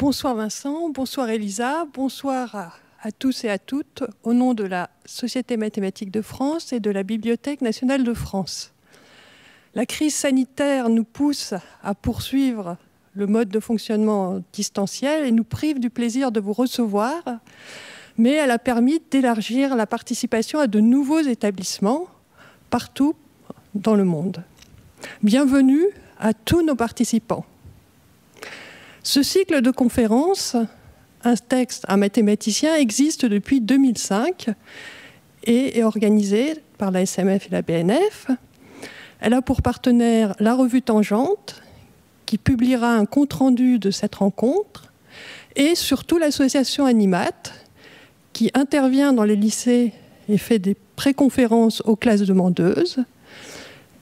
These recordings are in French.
Bonsoir Vincent, bonsoir Elisa, bonsoir à tous et à toutes au nom de la Société mathématique de France et de la Bibliothèque nationale de France. La crise sanitaire nous pousse à poursuivre le mode de fonctionnement distanciel et nous prive du plaisir de vous recevoir, mais elle a permis d'élargir la participation à de nouveaux établissements partout dans le monde. Bienvenue à tous nos participants. Ce cycle de conférences, un texte, un mathématicien, existe depuis 2005 et est organisé par la SMF et la BNF. Elle a pour partenaire la revue Tangente, qui publiera un compte-rendu de cette rencontre, et surtout l'association Animat, qui intervient dans les lycées et fait des pré-conférences aux classes demandeuses,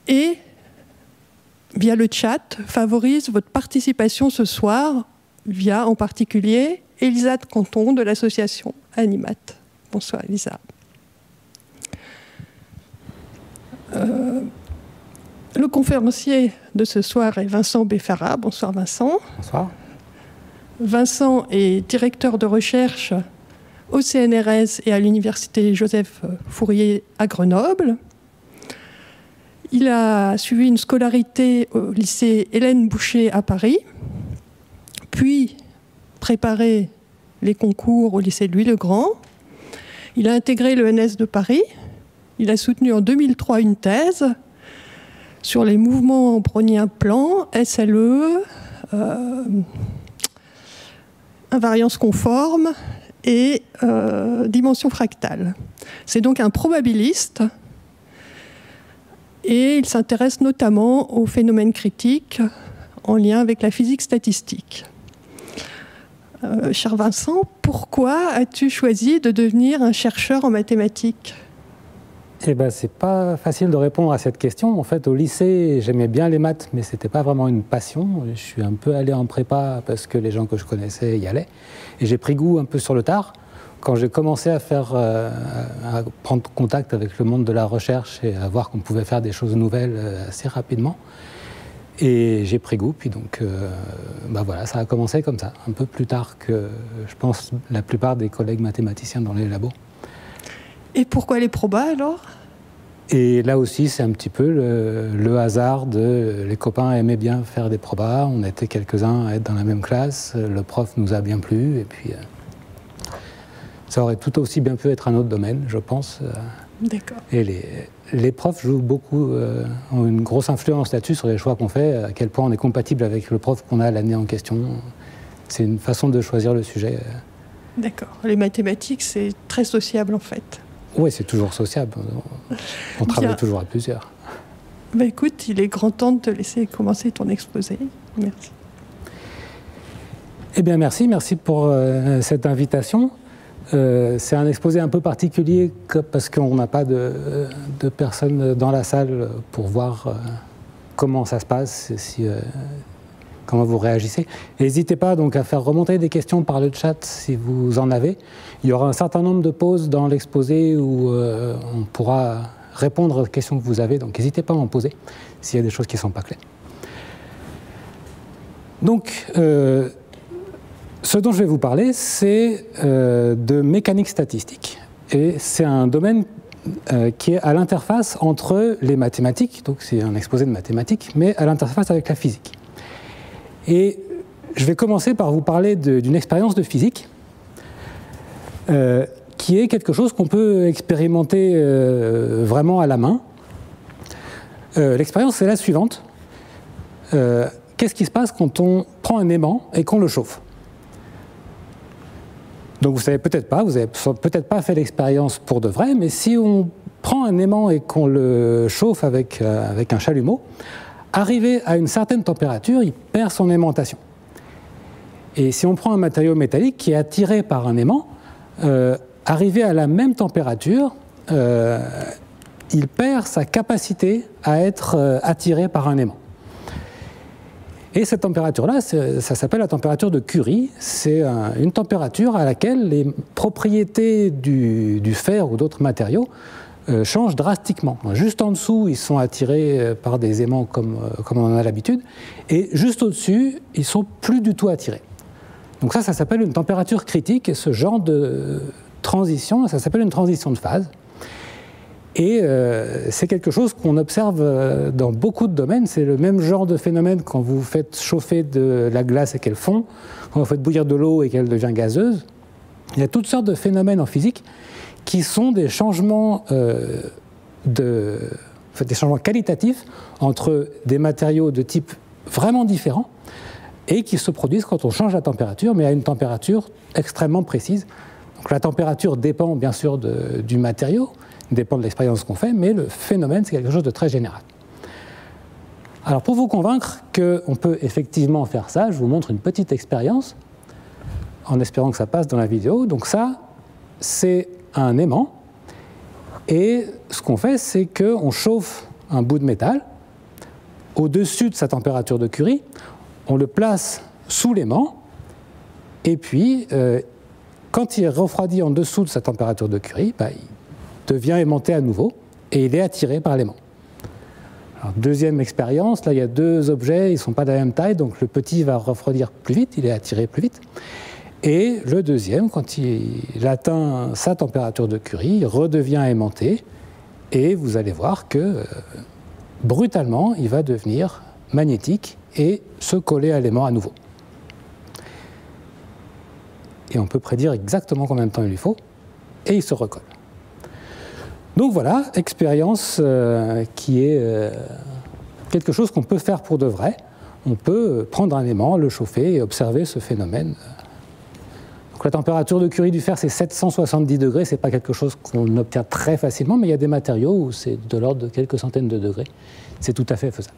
et via le chat, favorise votre participation ce soir, via en particulier Elisa de Canton de l'association Animat. Bonsoir Elisa. Le conférencier de ce soir est Vincent Beffara. Bonsoir Vincent. Bonsoir. Vincent est directeur de recherche au CNRS et à l'université Joseph Fourier à Grenoble. Il a suivi une scolarité au lycée Hélène Boucher à Paris, puis préparé les concours au lycée Louis-le-Grand. Il a intégré l'ENS de Paris. Il a soutenu en 2003 une thèse sur les mouvements browniens plans, SLE, invariance conforme et dimension fractale. C'est donc un probabiliste. Et il s'intéresse notamment aux phénomènes critiques en lien avec la physique statistique. Cher Vincent, pourquoi as-tu choisi de devenir un chercheur en mathématiques ? Eh bien, c'est pas facile de répondre à cette question. En fait, au lycée, j'aimais bien les maths, mais c'était pas vraiment une passion. Je suis un peu allé en prépa parce que les gens que je connaissais y allaient. Et j'ai pris goût un peu sur le tard. Quand j'ai commencé à prendre contact avec le monde de la recherche et à voir qu'on pouvait faire des choses nouvelles assez rapidement, et j'ai pris goût, puis donc voilà, ça a commencé comme ça, un peu plus tard que, je pense, la plupart des collègues mathématiciens dans les labos. Et pourquoi les probas alors ? Et là aussi, c'est un petit peu le hasard les copains aimaient bien faire des probas, on était quelques-uns à être dans la même classe, le prof nous a bien plu, et puis... ça aurait tout aussi bien pu être un autre domaine, je pense. D'accord. Et les profs jouent beaucoup, ont une grosse influence là-dessus sur les choix qu'on fait, à quel point on est compatible avec le prof qu'on a l'année en question. C'est une façon de choisir le sujet. D'accord. Les mathématiques, c'est très sociable en fait. Oui, c'est toujours sociable. On travaille toujours à plusieurs. Bah, écoute, il est grand temps de te laisser commencer ton exposé. Merci. Eh bien, merci pour cette invitation. C'est un exposé un peu particulier parce qu'on n'a pas de personnes dans la salle pour voir comment ça se passe, comment vous réagissez. N'hésitez pas donc à faire remonter des questions par le chat si vous en avez. Il y aura un certain nombre de pauses dans l'exposé où on pourra répondre aux questions que vous avez, donc n'hésitez pas à en poser s'il y a des choses qui ne sont pas claires. Donc, ce dont je vais vous parler, c'est de mécanique statistique. Et c'est un domaine qui est à l'interface entre les mathématiques, donc c'est un exposé de mathématiques, mais à l'interface avec la physique. Et je vais commencer par vous parler d'une expérience de physique qui est quelque chose qu'on peut expérimenter vraiment à la main. L'expérience, c'est la suivante. Qu'est-ce qui se passe quand on prend un aimant et qu'on le chauffe ? Donc vous ne savez peut-être pas, vous n'avez peut-être pas fait l'expérience pour de vrai, mais si on prend un aimant et qu'on le chauffe avec un chalumeau, arrivé à une certaine température, il perd son aimantation. Et si on prend un matériau métallique qui est attiré par un aimant, arrivé à la même température, il perd sa capacité à être attiré par un aimant. Et cette température-là, ça s'appelle la température de Curie. C'est une température à laquelle les propriétés du fer ou d'autres matériaux changent drastiquement. Juste en dessous, ils sont attirés par des aimants comme on en a l'habitude, et juste au-dessus, ils ne sont plus du tout attirés. Donc ça s'appelle une température critique, et ce genre de transition, ça s'appelle une transition de phase. Et c'est quelque chose qu'on observe dans beaucoup de domaines. C'est le même genre de phénomène quand vous faites chauffer de la glace et qu'elle fond, quand vous faites bouillir de l'eau et qu'elle devient gazeuse. Il y a toutes sortes de phénomènes en physique qui sont des changements, des changements qualitatifs entre des matériaux de type vraiment différents et qui se produisent quand on change la température, mais à une température extrêmement précise. Donc la température dépend bien sûr du matériau, dépend de l'expérience qu'on fait, mais le phénomène, c'est quelque chose de très général. Alors pour vous convaincre qu'on peut effectivement faire ça, je vous montre une petite expérience, en espérant que ça passe dans la vidéo. Donc ça, c'est un aimant, et ce qu'on fait, c'est qu'on chauffe un bout de métal au-dessus de sa température de Curie, on le place sous l'aimant, et puis quand il refroidit en dessous de sa température de Curie, il devient aimanté à nouveau et il est attiré par l'aimant. Alors, deuxième expérience, là il y a deux objets, ils ne sont pas de la même taille, donc le petit va refroidir plus vite, il est attiré plus vite. Et le deuxième, quand il atteint sa température de Curie, il redevient aimanté et vous allez voir que brutalement il va devenir magnétique et se coller à l'aimant à nouveau. Et on peut prédire exactement combien de temps il lui faut et il se recolle. Donc voilà, expérience qui est quelque chose qu'on peut faire pour de vrai. On peut prendre un aimant, le chauffer et observer ce phénomène. Donc la température de Curie du fer, c'est 770 degrés. Ce n'est pas quelque chose qu'on obtient très facilement, mais il y a des matériaux où c'est de l'ordre de quelques centaines de degrés. C'est tout à fait faisable.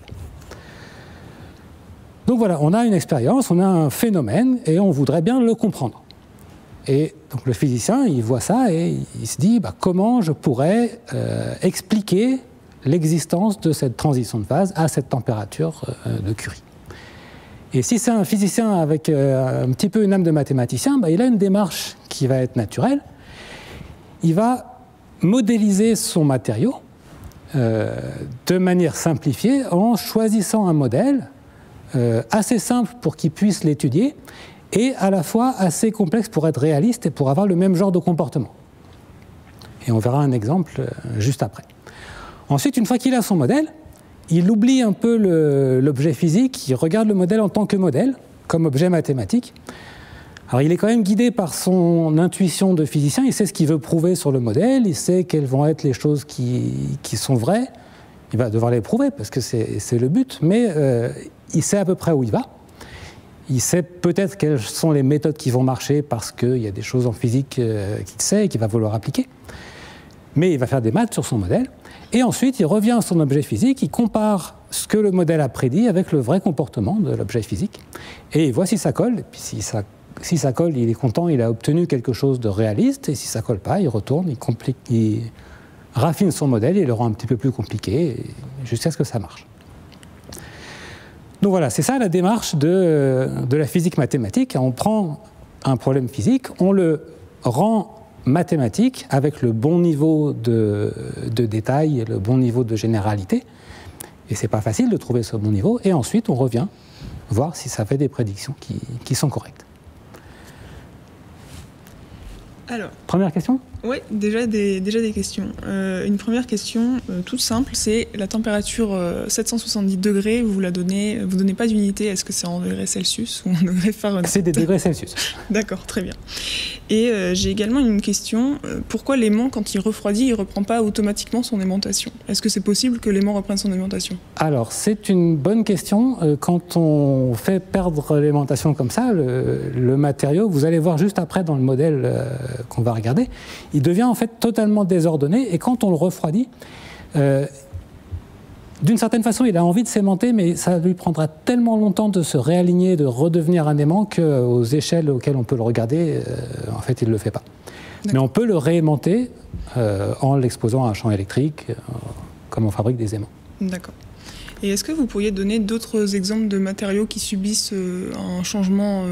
Donc voilà, on a une expérience, on a un phénomène et on voudrait bien le comprendre. Et donc le physicien, il voit ça et il se dit comment je pourrais expliquer l'existence de cette transition de phase à cette température de Curie. Et si c'est un physicien avec un petit peu une âme de mathématicien, il a une démarche qui va être naturelle. Il va modéliser son matériau de manière simplifiée en choisissant un modèle assez simple pour qu'il puisse l'étudier et à la fois assez complexe pour être réaliste et pour avoir le même genre de comportement. Et on verra un exemple juste après. Ensuite, une fois qu'il a son modèle, il oublie un peu l'objet physique, il regarde le modèle en tant que modèle, comme objet mathématique. Alors il est quand même guidé par son intuition de physicien, il sait ce qu'il veut prouver sur le modèle, il sait quelles vont être les choses qui sont vraies, il va devoir les prouver parce que c'est le but, mais il sait à peu près où il va. Il sait peut-être quelles sont les méthodes qui vont marcher parce qu'il y a des choses en physique qu'il sait et qu'il va vouloir appliquer. Mais il va faire des maths sur son modèle. Et ensuite, il revient à son objet physique, il compare ce que le modèle a prédit avec le vrai comportement de l'objet physique. Et il voit si ça colle. Et puis si ça colle, il est content, il a obtenu quelque chose de réaliste. Et si ça colle pas, il retourne, il raffine son modèle, il le rend un petit peu plus compliqué jusqu'à ce que ça marche. Donc voilà, c'est ça la démarche de la physique mathématique. On prend un problème physique, on le rend mathématique avec le bon niveau de détail, le bon niveau de généralité. Et c'est pas facile de trouver ce bon niveau. Et ensuite, on revient voir si ça fait des prédictions qui sont correctes. Alors, première question ? Oui, déjà des questions. Une première question toute simple, c'est la température 770 degrés, vous donnez pas d'unité, est-ce que c'est en degrés Celsius ou en degrés Fahrenheit ? C'est des degrés Celsius. D'accord, très bien. Et j'ai également une question, pourquoi l'aimant, quand il refroidit, il ne reprend pas automatiquement son aimantation ? Est-ce que c'est possible que l'aimant reprenne son aimantation ? Alors, c'est une bonne question. Quand on fait perdre l'aimantation comme ça, le matériau, vous allez voir juste après dans le modèle qu'on va regarder, il devient en fait totalement désordonné et quand on le refroidit, d'une certaine façon il a envie de s'aimanter mais ça lui prendra tellement longtemps de se réaligner, de redevenir un aimant qu'aux échelles auxquelles on peut le regarder, en fait il ne le fait pas. Mais on peut le réaimanter en l'exposant à un champ électrique, comme on fabrique des aimants. D'accord. Et est-ce que vous pourriez donner d'autres exemples de matériaux qui subissent un changement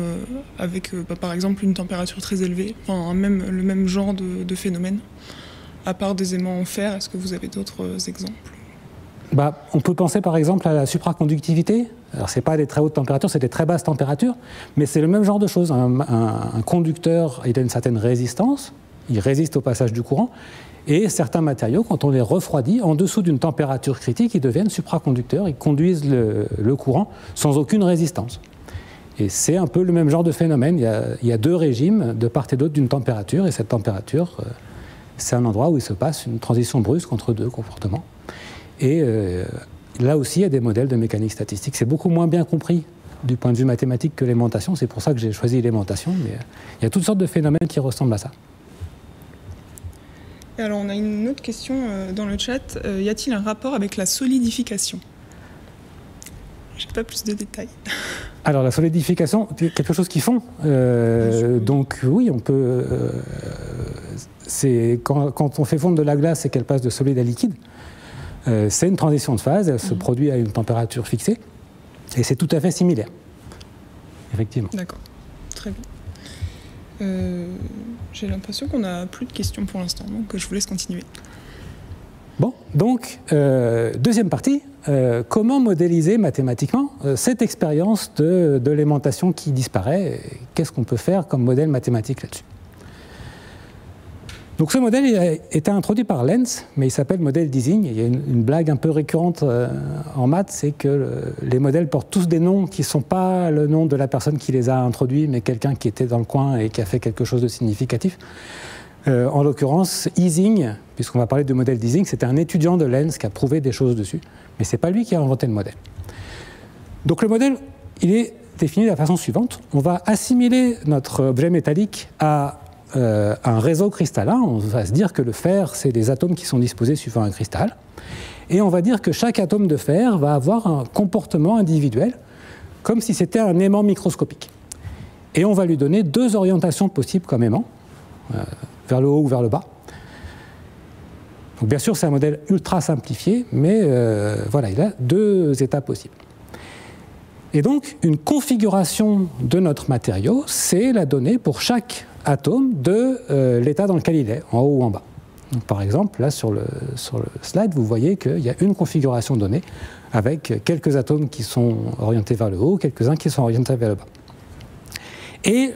avec, par exemple, une température très élevée, enfin, le même genre de phénomène ? À part des aimants en fer, est-ce que vous avez d'autres exemples ? On peut penser par exemple à la supraconductivité. Alors ce n'est pas des très hautes températures, c'est des très basses températures, mais c'est le même genre de choses. Un conducteur, il a une certaine résistance, il résiste au passage du courant, et certains matériaux, quand on les refroidit, en dessous d'une température critique, ils deviennent supraconducteurs, ils conduisent le courant sans aucune résistance. Et c'est un peu le même genre de phénomène. Il y a deux régimes de part et d'autre d'une température, et cette température, c'est un endroit où il se passe une transition brusque entre deux comportements. Et là aussi, il y a des modèles de mécanique statistique. C'est beaucoup moins bien compris du point de vue mathématique que l'aimantation. C'est pour ça que j'ai choisi l'aimantation. Mais il y a toutes sortes de phénomènes qui ressemblent à ça. Et alors, on a une autre question dans le chat. Y a-t-il un rapport avec la solidification? Je n'ai pas plus de détails. Alors, la solidification, c'est quelque chose qu'ils font. Donc, oui, on peut... quand on fait fondre de la glace et qu'elle passe de solide à liquide, c'est une transition de phase, elle se produit à une température fixée, et c'est tout à fait similaire, effectivement. D'accord, très bien. J'ai l'impression qu'on n'a plus de questions pour l'instant, donc je vous laisse continuer. Bon, donc, deuxième partie, comment modéliser mathématiquement cette expérience de l'aimantation qui disparaît? Qu'est-ce qu'on peut faire comme modèle mathématique là-dessus? Donc ce modèle il a été introduit par Lenz, mais il s'appelle modèle d'Ising. Il y a une blague un peu récurrente en maths, c'est que les modèles portent tous des noms qui ne sont pas le nom de la personne qui les a introduits, mais quelqu'un qui était dans le coin et qui a fait quelque chose de significatif. En l'occurrence, Ising, puisqu'on va parler du modèle d'Ising, c'était un étudiant de Lenz qui a prouvé des choses dessus, mais ce n'est pas lui qui a inventé le modèle. Donc le modèle, il est défini de la façon suivante. On va assimiler notre objet métallique à un réseau cristallin. On va se dire que le fer, c'est des atomes qui sont disposés suivant un cristal. Et on va dire que chaque atome de fer va avoir un comportement individuel, comme si c'était un aimant microscopique. Et on va lui donner deux orientations possibles comme aimant, vers le haut ou vers le bas. Donc bien sûr, c'est un modèle ultra simplifié, mais voilà, il a deux états possibles. Et donc, une configuration de notre matériau, c'est la donnée pour chaque atome de l'état dans lequel il est, en haut ou en bas. Donc, par exemple, là sur le slide, vous voyez qu'il y a une configuration donnée avec quelques atomes qui sont orientés vers le haut, quelques-uns qui sont orientés vers le bas. Et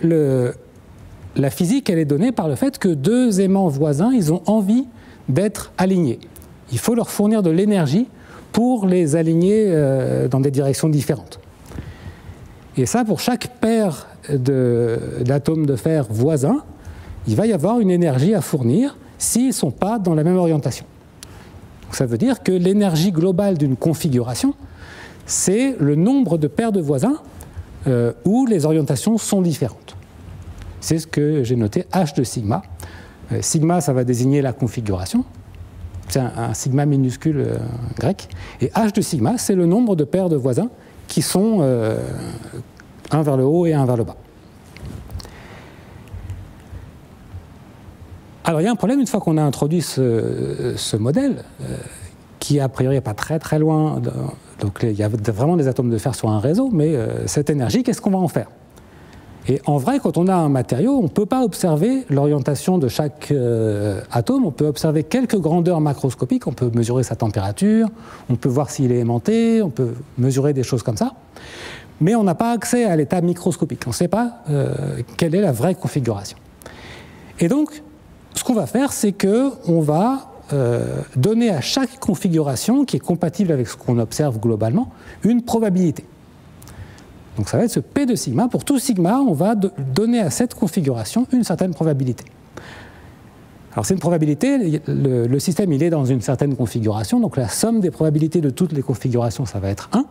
la physique, elle est donnée par le fait que deux aimants voisins, ils ont envie d'être alignés. Il faut leur fournir de l'énergie pour les aligner dans des directions différentes. Et ça, pour chaque paire d'atomes de fer voisins, il va y avoir une énergie à fournir s'ils ne sont pas dans la même orientation. Donc ça veut dire que l'énergie globale d'une configuration, c'est le nombre de paires de voisins où les orientations sont différentes. C'est ce que j'ai noté, H de sigma. Sigma, ça va désigner la configuration. C'est un sigma minuscule grec. Et H de sigma, c'est le nombre de paires de voisins qui sont un vers le haut et un vers le bas. Alors il y a un problème une fois qu'on a introduit ce modèle, qui a priori n'est pas très très loin, donc il y a vraiment des atomes de fer sur un réseau, mais cette énergie, qu'est-ce qu'on va en faire? Et en vrai, quand on a un matériau, on ne peut pas observer l'orientation de chaque atome, on peut observer quelques grandeurs macroscopiques, on peut mesurer sa température, on peut voir s'il est aimanté, on peut mesurer des choses comme ça, mais on n'a pas accès à l'état microscopique, on ne sait pas quelle est la vraie configuration. Et donc, ce qu'on va faire, c'est qu'on va donner à chaque configuration, qui est compatible avec ce qu'on observe globalement, une probabilité. Donc ça va être ce P de sigma. Pour tout sigma, on va donner à cette configuration une certaine probabilité. Alors c'est une probabilité, le système il est dans une certaine configuration, donc la somme des probabilités de toutes les configurations, ça va être 1.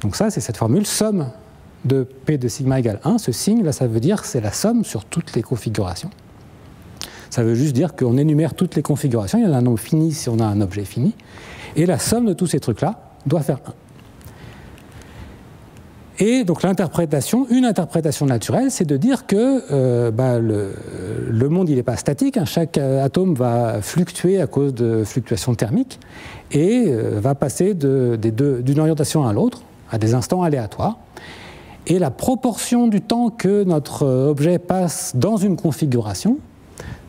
Donc ça, c'est cette formule, somme de P de sigma égale 1. Ce signe, là, ça veut dire que c'est la somme sur toutes les configurations. Ça veut juste dire qu'on énumère toutes les configurations, il y en a un nombre fini si on a un objet fini, et la somme de tous ces trucs-là doit faire 1. Et donc l'interprétation, une interprétation naturelle, c'est de dire que le monde il n'est pas statique, hein, chaque atome va fluctuer à cause de fluctuations thermiques et va passer d'une orientation à l'autre, à des instants aléatoires. Et la proportion du temps que notre objet passe dans une configuration,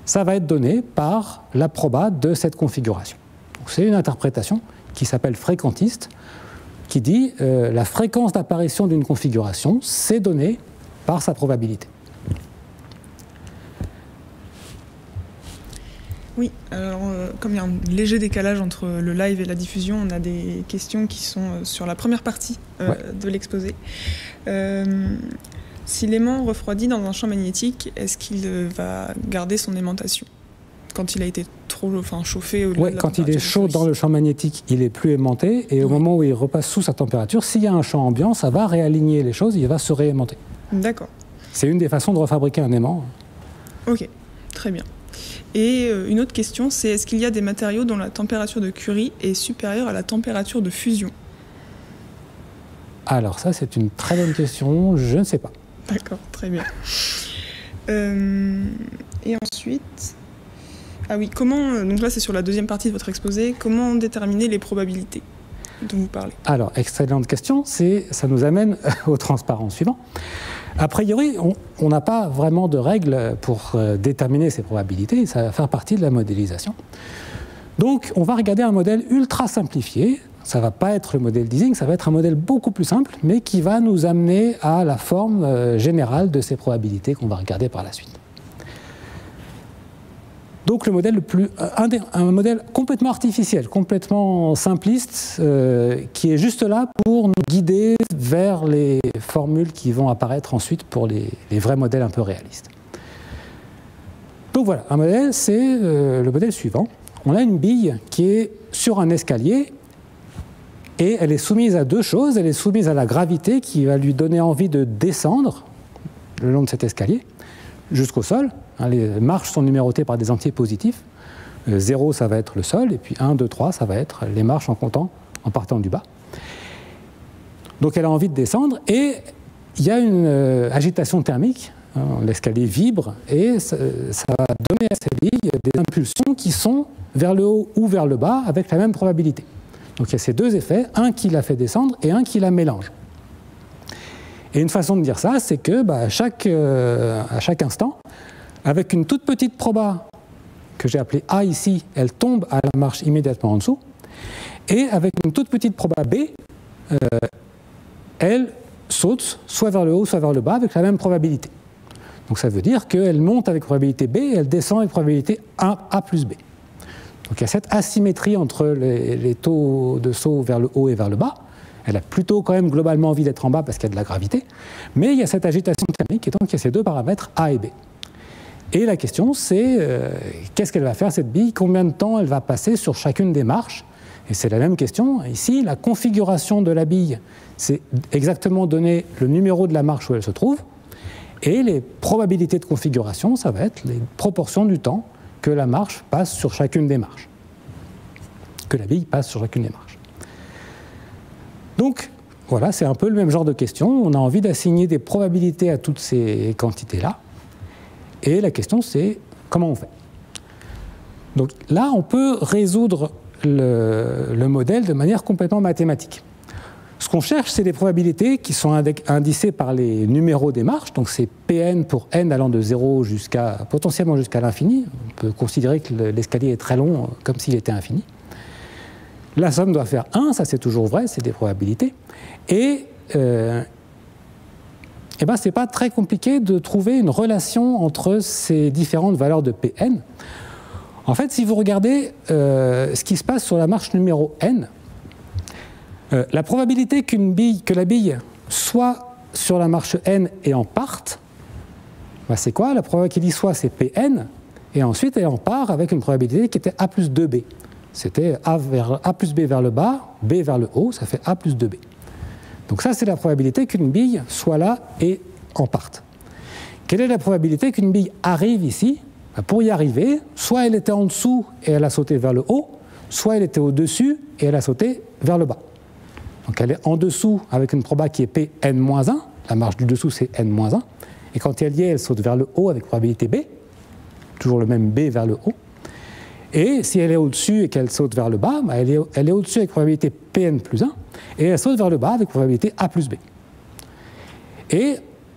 ça va être donné par la proba de cette configuration. C'est une interprétation qui s'appelle fréquentiste, qui dit la fréquence d'apparition d'une configuration, c'est donné par sa probabilité. Oui, alors comme il y a un léger décalage entre le live et la diffusion, on a des questions qui sont sur la première partie de l'exposé. Si l'aimant refroidit dans un champ magnétique, est-ce qu'il va garder son aimantation quand il a été trop chauffé au-delà de la quand il est chaud dans le champ magnétique, il est plus aimanté, et au moment où il repasse sous sa température, s'il y a un champ ambiant, ça va réaligner les choses, il va se réaimanter. D'accord. C'est une des façons de refabriquer un aimant. Ok, très bien. Et une autre question, c'est est-ce qu'il y a des matériaux dont la température de Curie est supérieure à la température de fusion? Alors ça, c'est une très bonne question, je ne sais pas. D'accord, très bien. Et ensuite... Ah oui, comment... Donc là, c'est sur la deuxième partie de votre exposé. Comment déterminer les probabilités dont vous parlez? Alors, excellente question. Ça nous amène au transparent suivant. A priori, on n'a pas vraiment de règles pour déterminer ces probabilités. Ça va faire partie de la modélisation. Donc, on va regarder un modèle ultra simplifié. Ça ne va pas être le modèle d'Ising, ça va être un modèle beaucoup plus simple, mais qui va nous amener à la forme générale de ces probabilités qu'on va regarder par la suite. Donc le modèle un modèle complètement artificiel, complètement simpliste, qui est juste là pour nous guider vers les formules qui vont apparaître ensuite pour les vrais modèles un peu réalistes. Donc voilà, un modèle, c'est le modèle suivant. On a une bille qui est sur un escalier et elle est soumise à deux choses. Elle est soumise à la gravité qui va lui donner envie de descendre le long de cet escalier jusqu'au sol. Les marches sont numérotées par des entiers positifs. 0, ça va être le sol, et puis 1, 2, 3, ça va être les marches en partant du bas. Donc elle a envie de descendre, et il y a une agitation thermique. L'escalier vibre, et ça va donner à ces billes des impulsions qui sont vers le haut ou vers le bas, avec la même probabilité. Donc il y a ces deux effets, un qui la fait descendre et un qui la mélange. Et une façon de dire ça, c'est que à chaque instant, avec une toute petite proba que j'ai appelée A ici, elle tombe à la marche immédiatement en dessous, et avec une toute petite proba B, elle saute soit vers le haut, soit vers le bas, avec la même probabilité. Donc ça veut dire qu'elle monte avec probabilité B et elle descend avec probabilité 1A plus B. Donc il y a cette asymétrie entre les taux de saut vers le haut et vers le bas. Elle a plutôt quand même globalement envie d'être en bas parce qu'il y a de la gravité, mais il y a cette agitation thermique, et donc il y a ces deux paramètres A et B. Et la question, c'est qu'est-ce qu'elle va faire cette bille? Combien de temps elle va passer sur chacune des marches? Et c'est la même question. Ici, la configuration de la bille, c'est exactement donner le numéro de la marche où elle se trouve. Et les probabilités de configuration, ça va être les proportions du temps que la marche passe sur chacune des marches. Que la bille passe sur chacune des marches. Donc, voilà, c'est un peu le même genre de question. On a envie d'assigner des probabilités à toutes ces quantités-là. Et la question, c'est comment on fait? Donc là, on peut résoudre le modèle de manière complètement mathématique. Ce qu'on cherche, c'est des probabilités qui sont indicées par les numéros des marches. Donc c'est Pn pour n allant de 0 potentiellement jusqu'à l'infini. On peut considérer que l'escalier est très long, comme s'il était infini. La somme doit faire 1, ça c'est toujours vrai, c'est des probabilités. Et c'est pas très compliqué de trouver une relation entre ces différentes valeurs de Pn. En fait, si vous regardez ce qui se passe sur la marche numéro n, la probabilité que la bille soit sur la marche n et en parte, c'est quoi? La probabilité qu'il y soit, c'est Pn, et ensuite elle en part avec une probabilité qui était A plus 2b. C'était A plus b vers le bas, b vers le haut, ça fait A plus 2b. Donc ça, c'est la probabilité qu'une bille soit là et en parte. Quelle est la probabilité qu'une bille arrive ici? Pour y arriver, soit elle était en dessous et elle a sauté vers le haut, soit elle était au-dessus et elle a sauté vers le bas. Donc elle est en dessous avec une proba qui est Pn-1, la marge du dessous c'est N-1, et quand elle y est, elle saute vers le haut avec probabilité B, toujours le même B vers le haut. Et si elle est au-dessus et qu'elle saute vers le bas, elle est au-dessus avec probabilité Pn plus 1, et elle saute vers le bas avec probabilité A plus B. Et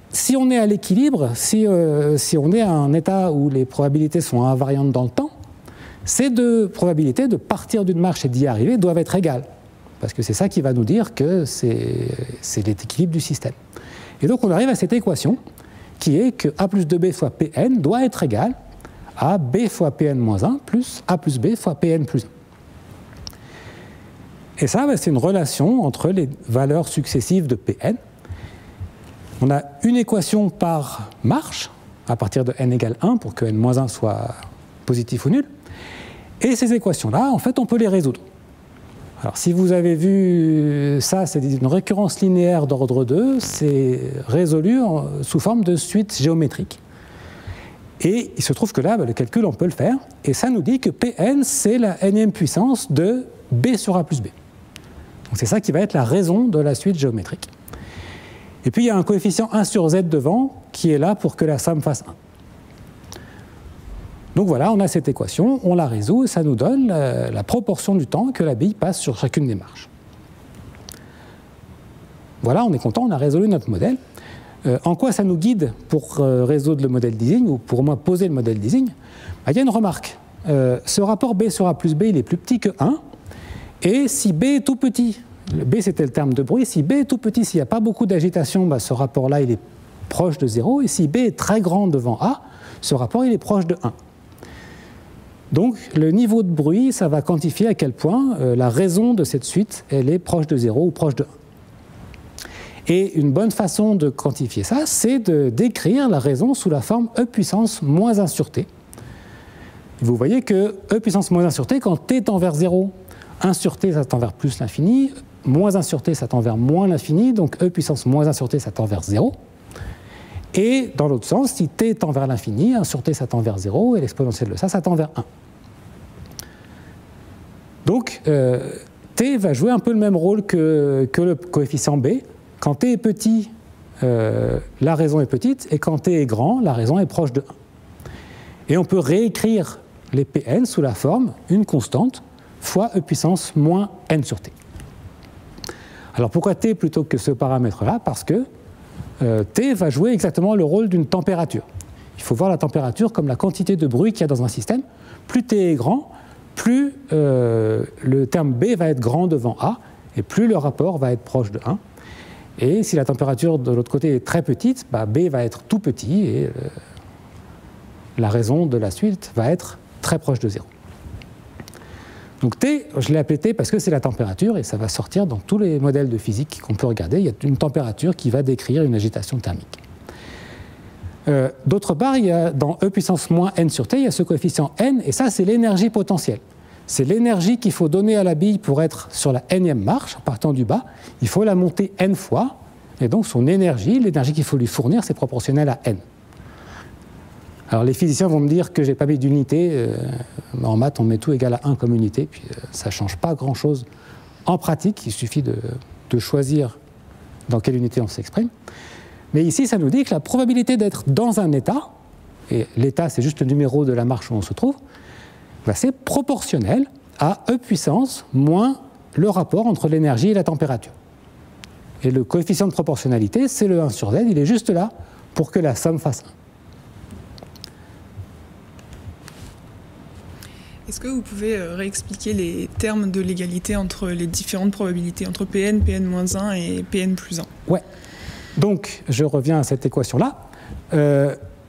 si on est à l'équilibre, si on est à un état où les probabilités sont invariantes dans le temps, Ces deux probabilités de partir d'une marche et d'y arriver doivent être égales, parce que c'est ça qui va nous dire que c'est l'équilibre du système. Et donc on arrive à cette équation qui est que A plus 2B fois Pn doit être égal à B fois Pn moins 1 plus A plus B fois Pn plus 1. Et ça, c'est une relation entre les valeurs successives de Pn. On a une équation par marche, à partir de n égale 1 pour que n moins 1 soit positif ou nul. Et ces équations-là, en fait, on peut les résoudre. Alors, si vous avez vu ça, c'est une récurrence linéaire d'ordre 2, c'est résolu sous forme de suite géométrique. Et il se trouve que là, le calcul, on peut le faire, et ça nous dit que Pn, c'est la nème puissance de B sur A plus B. Donc c'est ça qui va être la raison de la suite géométrique. Et puis il y a un coefficient 1 sur z devant qui est là pour que la somme fasse 1. Donc voilà, on a cette équation, on la résout et ça nous donne la proportion du temps que la bille passe sur chacune des marches. Voilà, on est content, on a résolu notre modèle. En quoi ça nous guide pour résoudre le modèle d'Ising, ou pour au moins poser le modèle d'Ising? Il y a une remarque. Ce rapport B sur A plus B, il est plus petit que 1. Et si B est tout petit, B c'était le terme de bruit, si B est tout petit, s'il n'y a pas beaucoup d'agitation, ce rapport-là il est proche de 0, et si B est très grand devant A, ce rapport il est proche de 1. Donc le niveau de bruit, ça va quantifier à quel point la raison de cette suite, elle est proche de 0 ou proche de 1. Et une bonne façon de quantifier ça, c'est de décrire la raison sous la forme E puissance moins 1 sur T. Vous voyez que E puissance moins 1 sur T, quand T tend vers 0, 1 sur T, ça tend vers plus l'infini, moins 1 sur T, ça tend vers moins l'infini, donc E puissance moins 1 sur T, ça tend vers 0. Et dans l'autre sens, si T tend vers l'infini, 1 sur T, ça tend vers 0, et l'exponentielle de ça tend vers 1. Donc, T va jouer un peu le même rôle que le coefficient B. Quand T est petit, la raison est petite, et quand T est grand, la raison est proche de 1. Et on peut réécrire les Pn sous la forme une constante fois E puissance moins n sur T. Alors pourquoi T plutôt que ce paramètre-là? Parce que T va jouer exactement le rôle d'une température. Il faut voir la température comme la quantité de bruit qu'il y a dans un système. Plus T est grand, plus le terme B va être grand devant A, et plus le rapport va être proche de 1. Et si la température de l'autre côté est très petite, B va être tout petit, et la raison de la suite va être très proche de 0. Donc T, je l'ai appelé T parce que c'est la température, et ça va sortir dans tous les modèles de physique qu'on peut regarder. Il y a une température qui va décrire une agitation thermique. D'autre part, il y a dans E puissance moins n sur T, il y a ce coefficient n, et ça c'est l'énergie potentielle. C'est l'énergie qu'il faut donner à la bille pour être sur la nème marche, en partant du bas. Il faut la monter n fois, et donc son énergie, l'énergie qu'il faut lui fournir, c'est proportionnel à n. Alors les physiciens vont me dire que je n'ai pas mis d'unité. En maths, on met tout égal à 1 comme unité, puis ça ne change pas grand-chose en pratique. Il suffit de choisir dans quelle unité on s'exprime. Mais ici, ça nous dit que la probabilité d'être dans un état, et l'état, c'est juste le numéro de la marche où on se trouve, c'est proportionnel à E puissance moins le rapport entre l'énergie et la température. Et le coefficient de proportionnalité, c'est le 1 sur z, il est juste là pour que la somme fasse 1. Est-ce que vous pouvez réexpliquer les termes de l'égalité entre les différentes probabilités, entre Pn, Pn-1 et Pn plus 1? Ouais. Donc, je reviens à cette équation-là.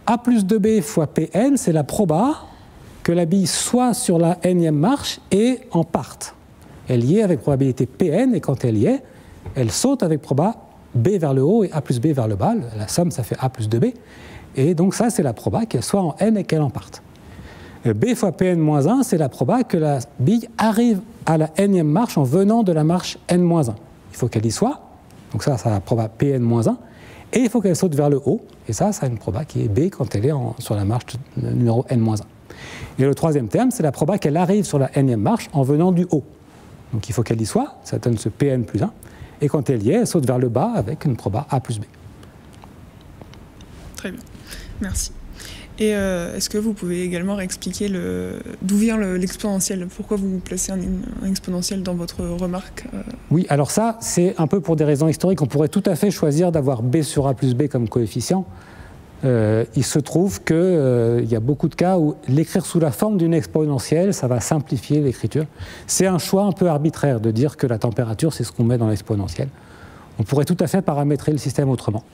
A plus 2b fois Pn, c'est la proba que la bille soit sur la nème marche et en parte. Elle y est avec probabilité Pn, et quand elle y est, elle saute avec proba B vers le haut et A plus B vers le bas. La somme, ça fait A plus 2b. Et donc ça, c'est la proba qu'elle soit en n et qu'elle en parte. B fois Pn-1, c'est la proba que la bille arrive à la nème marche en venant de la marche n-1. Il faut qu'elle y soit. Donc ça a la proba Pn-1. Et il faut qu'elle saute vers le haut. Et ça a une proba qui est B quand elle est sur la marche numéro n-1. Et le troisième terme, c'est la proba qu'elle arrive sur la nème marche en venant du haut. Donc il faut qu'elle y soit, ça donne ce Pn plus 1. Et quand elle y est, elle saute vers le bas avec une proba A plus B. Très bien, merci. Et est-ce que vous pouvez également réexpliquer d'où vient l'exponentiel? Pourquoi vous placez un exponentiel dans votre remarque? Oui, alors ça, c'est un peu pour des raisons historiques. On pourrait tout à fait choisir d'avoir B sur A plus B comme coefficient. il se trouve qu'il y a beaucoup de cas où l'écrire sous la forme d'une exponentielle, ça va simplifier l'écriture. C'est un choix un peu arbitraire de dire que la température, c'est ce qu'on met dans l'exponentielle. On pourrait tout à fait paramétrer le système autrement,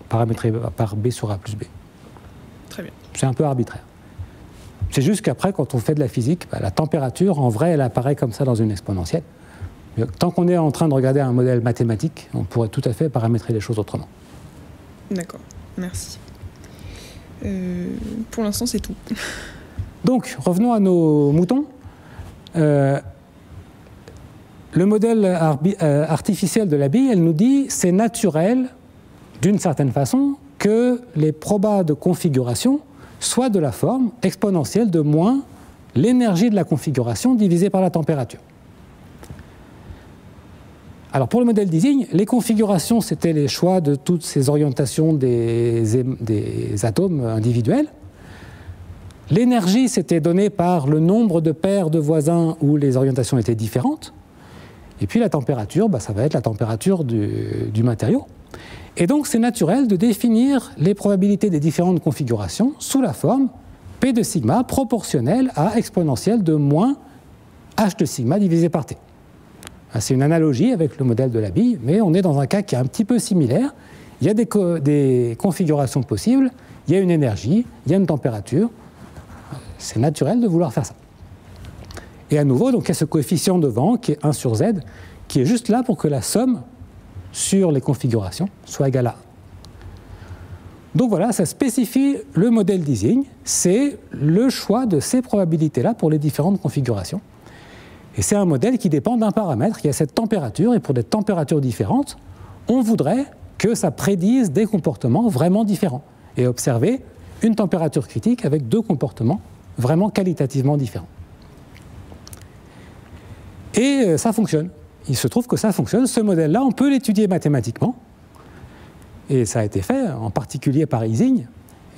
paramétrer par B sur A plus B. Très bien. C'est un peu arbitraire. C'est juste qu'après, quand on fait de la physique, la température, en vrai, elle apparaît comme ça dans une exponentielle. Mais tant qu'on est en train de regarder un modèle mathématique, on pourrait tout à fait paramétrer les choses autrement. D'accord, merci. Pour l'instant, c'est tout. Donc, revenons à nos moutons. Le modèle artificiel de la bille, elle nous dit c'est naturel, d'une certaine façon, que les probas de configuration soient de la forme exponentielle de moins l'énergie de la configuration divisée par la température. Alors pour le modèle d'Ising, les configurations, c'était les choix de toutes ces orientations des atomes individuels. L'énergie, c'était donné par le nombre de paires de voisins où les orientations étaient différentes. Et puis la température, ça va être la température du matériau. Et donc c'est naturel de définir les probabilités des différentes configurations sous la forme P de sigma proportionnelle à exponentielle de moins H de sigma divisé par T. C'est une analogie avec le modèle de la bille, mais on est dans un cas qui est un petit peu similaire. Il y a des configurations possibles, il y a une énergie, il y a une température. C'est naturel de vouloir faire ça. Et à nouveau, donc, il y a ce coefficient devant qui est 1 sur Z, qui est juste là pour que la somme sur les configurations soit égale à 1. Donc voilà, ça spécifie le modèle d'Ising, c'est le choix de ces probabilités-là pour les différentes configurations. Et c'est un modèle qui dépend d'un paramètre, qui a cette température, et pour des températures différentes, on voudrait que ça prédise des comportements vraiment différents, et observer une température critique avec deux comportements vraiment qualitativement différents. Et ça fonctionne. Il se trouve que ça fonctionne. Ce modèle-là, on peut l'étudier mathématiquement. Et ça a été fait, en particulier par Ising.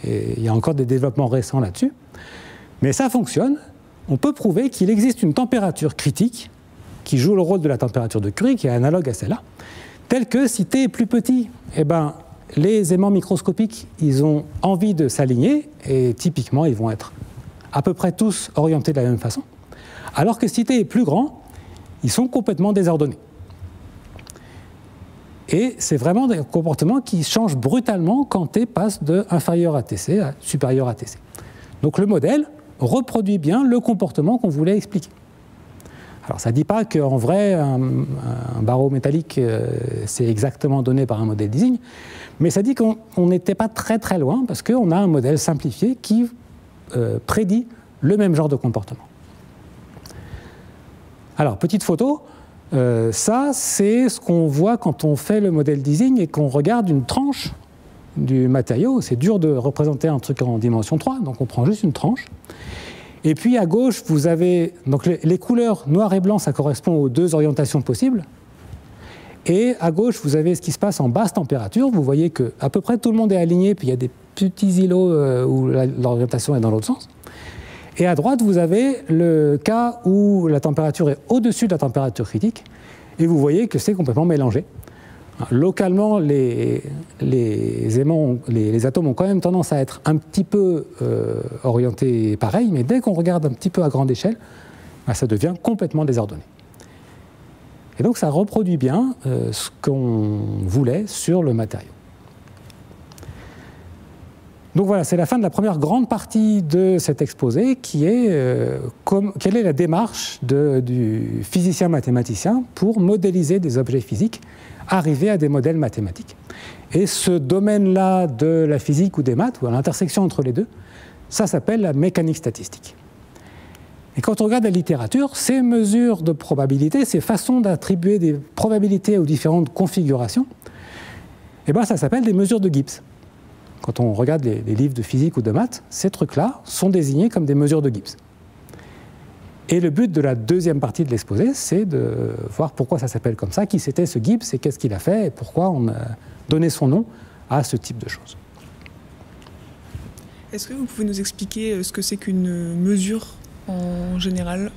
Et il y a encore des développements récents là-dessus. Mais ça fonctionne. On peut prouver qu'il existe une température critique qui joue le rôle de la température de Curie, qui est analogue à celle-là, telle que si T est plus petit, les aimants microscopiques, ils ont envie de s'aligner, et typiquement, ils vont être à peu près tous orientés de la même façon. Alors que si T est plus grand, ils sont complètement désordonnés. Et c'est vraiment des comportements qui changent brutalement quand T passe de inférieur à TC à supérieur à TC. Donc le modèle reproduit bien le comportement qu'on voulait expliquer. Alors ça ne dit pas qu'en vrai, un barreau métallique, c'est exactement donné par un modèle d'Ising, mais ça dit qu'on n'était pas très très loin, parce qu'on a un modèle simplifié qui prédit le même genre de comportement. Alors, petite photo, ça c'est ce qu'on voit quand on fait le modèle d'Ising et qu'on regarde une tranche du matériau. C'est dur de représenter un truc en dimension 3, donc on prend juste une tranche. Et puis à gauche, vous avez donc les couleurs noir et blanc, ça correspond aux deux orientations possibles. Et à gauche, vous avez ce qui se passe en basse température. Vous voyez qu'à peu près tout le monde est aligné, puis il y a des petits îlots où l'orientation est dans l'autre sens. Et à droite, vous avez le cas où la température est au-dessus de la température critique, et vous voyez que c'est complètement mélangé. Localement, les atomes ont quand même tendance à être un petit peu orientés pareil, mais dès qu'on regarde un petit peu à grande échelle, ça devient complètement désordonné. Et donc ça reproduit bien ce qu'on voulait sur le matériau. Donc voilà, c'est la fin de la première grande partie de cet exposé qui est quelle est la démarche du physicien mathématicien pour modéliser des objets physiques, arriver à des modèles mathématiques. Et ce domaine-là de la physique ou des maths, ou à l'intersection entre les deux, ça s'appelle la mécanique statistique. Et quand on regarde la littérature, ces mesures de probabilité, ces façons d'attribuer des probabilités aux différentes configurations, ça s'appelle des mesures de Gibbs. Quand on regarde les livres de physique ou de maths, ces trucs-là sont désignés comme des mesures de Gibbs. Et le but de la deuxième partie de l'exposé, c'est de voir pourquoi ça s'appelle comme ça, qui c'était ce Gibbs et qu'est-ce qu'il a fait et pourquoi on a donné son nom à ce type de choses. Est-ce que vous pouvez nous expliquer ce que c'est qu'une mesure en général?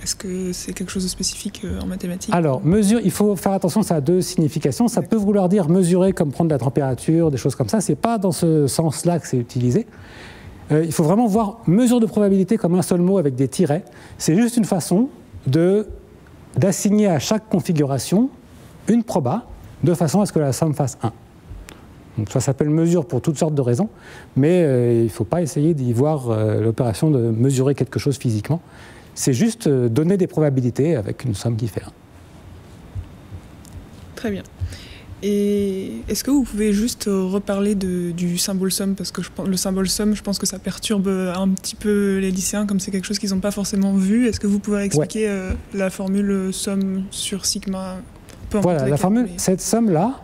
Est-ce que c'est quelque chose de spécifique en mathématiques? Alors, mesure, il faut faire attention, ça a deux significations. Ça peut vouloir dire mesurer comme prendre la température, des choses comme ça. Ce n'est pas dans ce sens-là que c'est utilisé. Il faut vraiment voir mesure de probabilité comme un seul mot avec des tirets. C'est juste une façon d'assigner à chaque configuration une proba de façon à ce que la somme fasse 1. Donc, ça s'appelle mesure pour toutes sortes de raisons, mais il ne faut pas essayer d'y voir l'opération de mesurer quelque chose physiquement. C'est juste donner des probabilités avec une somme qui fait 1. Très bien. Et est-ce que vous pouvez juste reparler du symbole somme? Parce que le symbole somme, je pense que ça perturbe un petit peu les lycéens, comme c'est quelque chose qu'ils n'ont pas forcément vu. Est-ce que vous pouvez expliquer la formule somme sur sigma? Voilà, la formule, cette somme-là,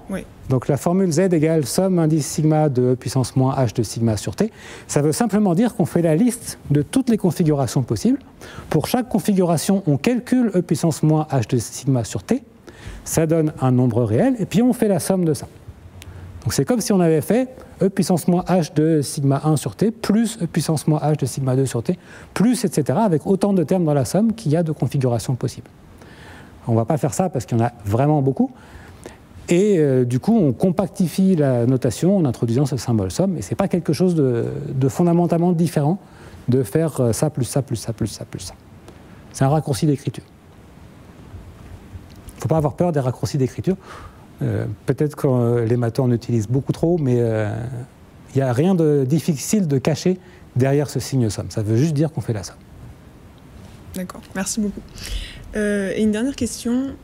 donc la formule Z égale somme indice sigma de E puissance moins H de sigma sur T, ça veut simplement dire qu'on fait la liste de toutes les configurations possibles. Pour chaque configuration, on calcule E puissance moins H de sigma sur T, ça donne un nombre réel, et puis on fait la somme de ça. Donc c'est comme si on avait fait E puissance moins H de sigma 1 sur T, plus E puissance moins H de sigma 2 sur T, plus, etc., avec autant de termes dans la somme qu'il y a de configurations possibles. On ne va pas faire ça parce qu'il y en a vraiment beaucoup. Et du coup, on compactifie la notation en introduisant ce symbole somme. Et ce n'est pas quelque chose de fondamentalement différent de faire ça plus ça plus ça plus ça plus ça. C'est un raccourci d'écriture. Il ne faut pas avoir peur des raccourcis d'écriture. Peut-être que les matheux en utilisent beaucoup trop, mais il n'y a rien de difficile de cacher derrière ce signe somme. Ça veut juste dire qu'on fait la somme. D'accord, merci beaucoup. Et une dernière question,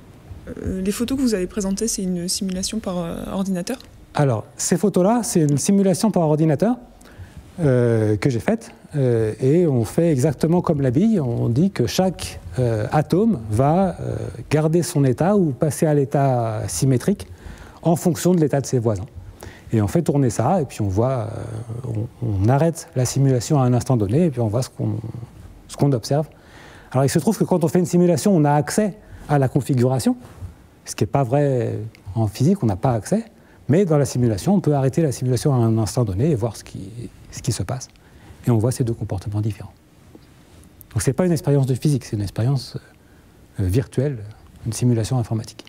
les photos que vous avez présentées, c'est une simulation par ordinateur? Alors, ces photos-là, c'est une simulation par ordinateur que j'ai faite, et on fait exactement comme la bille, on dit que chaque atome va garder son état ou passer à l'état symétrique en fonction de l'état de ses voisins. Et on fait tourner ça, et puis on voit, on arrête la simulation à un instant donné, et puis on voit ce qu'on observe. Alors il se trouve que quand on fait une simulation, on a accès à la configuration, ce qui n'est pas vrai en physique, on n'a pas accès, mais dans la simulation, on peut arrêter la simulation à un instant donné et voir ce qui se passe. Et on voit ces deux comportements différents. Donc ce n'est pas une expérience de physique, c'est une expérience virtuelle, une simulation informatique.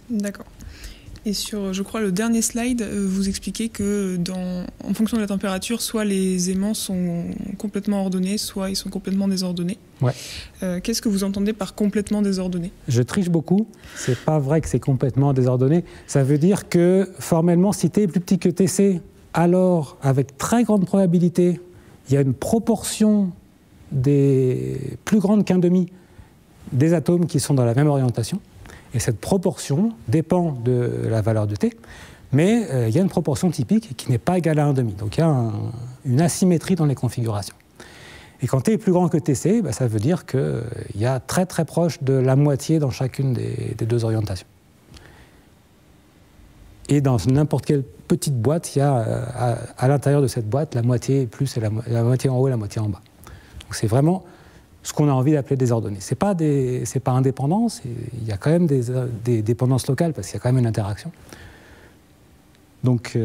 D'accord. Et sur, je crois, le dernier slide, vous expliquez que en fonction de la température, soit les aimants sont complètement ordonnés, soit ils sont complètement désordonnés. Ouais. Qu'est-ce que vous entendez par complètement désordonné? Je triche beaucoup. C'est pas vrai que c'est complètement désordonné. Ça veut dire que, formellement, si T est plus petit que TC, alors, avec très grande probabilité, il y a une proportion des plus grande qu'un demi des atomes qui sont dans la même orientation. Et cette proportion dépend de la valeur de T, mais il y a une proportion typique qui n'est pas égale à 1,5. Donc il y a une asymétrie dans les configurations. Et quand T est plus grand que TC, ça veut dire qu'il y a très très proche de la moitié dans chacune des deux orientations. Et dans n'importe quelle petite boîte, il y a à l'intérieur de cette boîte la moitié plus et la moitié en haut et la moitié en bas. Donc c'est vraiment ce qu'on a envie d'appeler désordonné. C'est pas indépendant, il y a quand même des dépendances locales parce qu'il y a quand même une interaction. Donc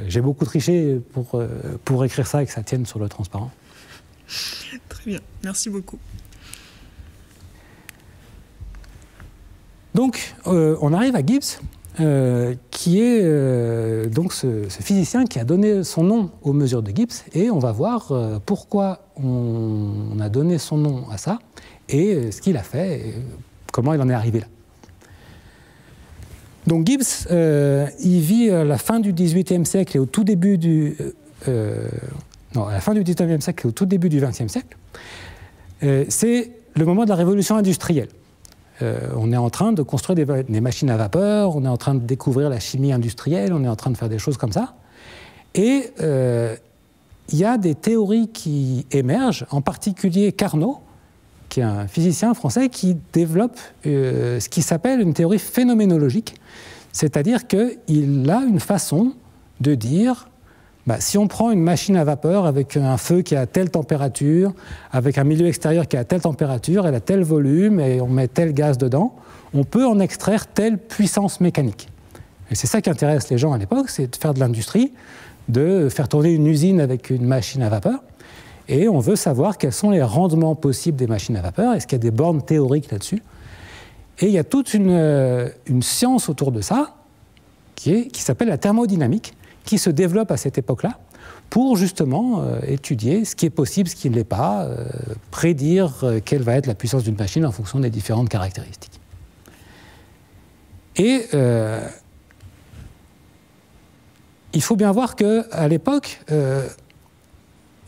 j'ai beaucoup triché pour écrire ça et que ça tienne sur le transparent. Très bien, merci beaucoup. Donc on arrive à Gibbs, qui est donc ce physicien qui a donné son nom aux mesures de Gibbs, et on va voir pourquoi on a donné son nom à ça, et ce qu'il a fait, et comment il en est arrivé là. Donc Gibbs, il vit à la fin du XVIIIe siècle et au tout début à la fin du XIXe siècle et au tout début du XXe siècle. C'est le moment de la révolution industrielle. On est en train de construire des machines à vapeur, on est en train de découvrir la chimie industrielle, on est en train de faire des choses comme ça. Et il y a des théories qui émergent, en particulier Carnot, qui est un physicien français qui développe ce qui s'appelle une théorie phénoménologique, c'est-à-dire qu'il a une façon de dire si on prend une machine à vapeur avec un feu qui a telle température, avec un milieu extérieur qui a telle température, elle a tel volume, et on met tel gaz dedans, on peut en extraire telle puissance mécanique. Et c'est ça qui intéresse les gens à l'époque, c'est de faire de l'industrie, de faire tourner une usine avec une machine à vapeur. Et on veut savoir quels sont les rendements possibles des machines à vapeur. Est-ce qu'il y a des bornes théoriques là-dessus? Et il y a toute une science autour de ça qui s'appelle la thermodynamique, qui se développe à cette époque-là pour justement étudier ce qui est possible, ce qui ne l'est pas, prédire quelle va être la puissance d'une machine en fonction des différentes caractéristiques. Et il faut bien voir qu'à l'époque,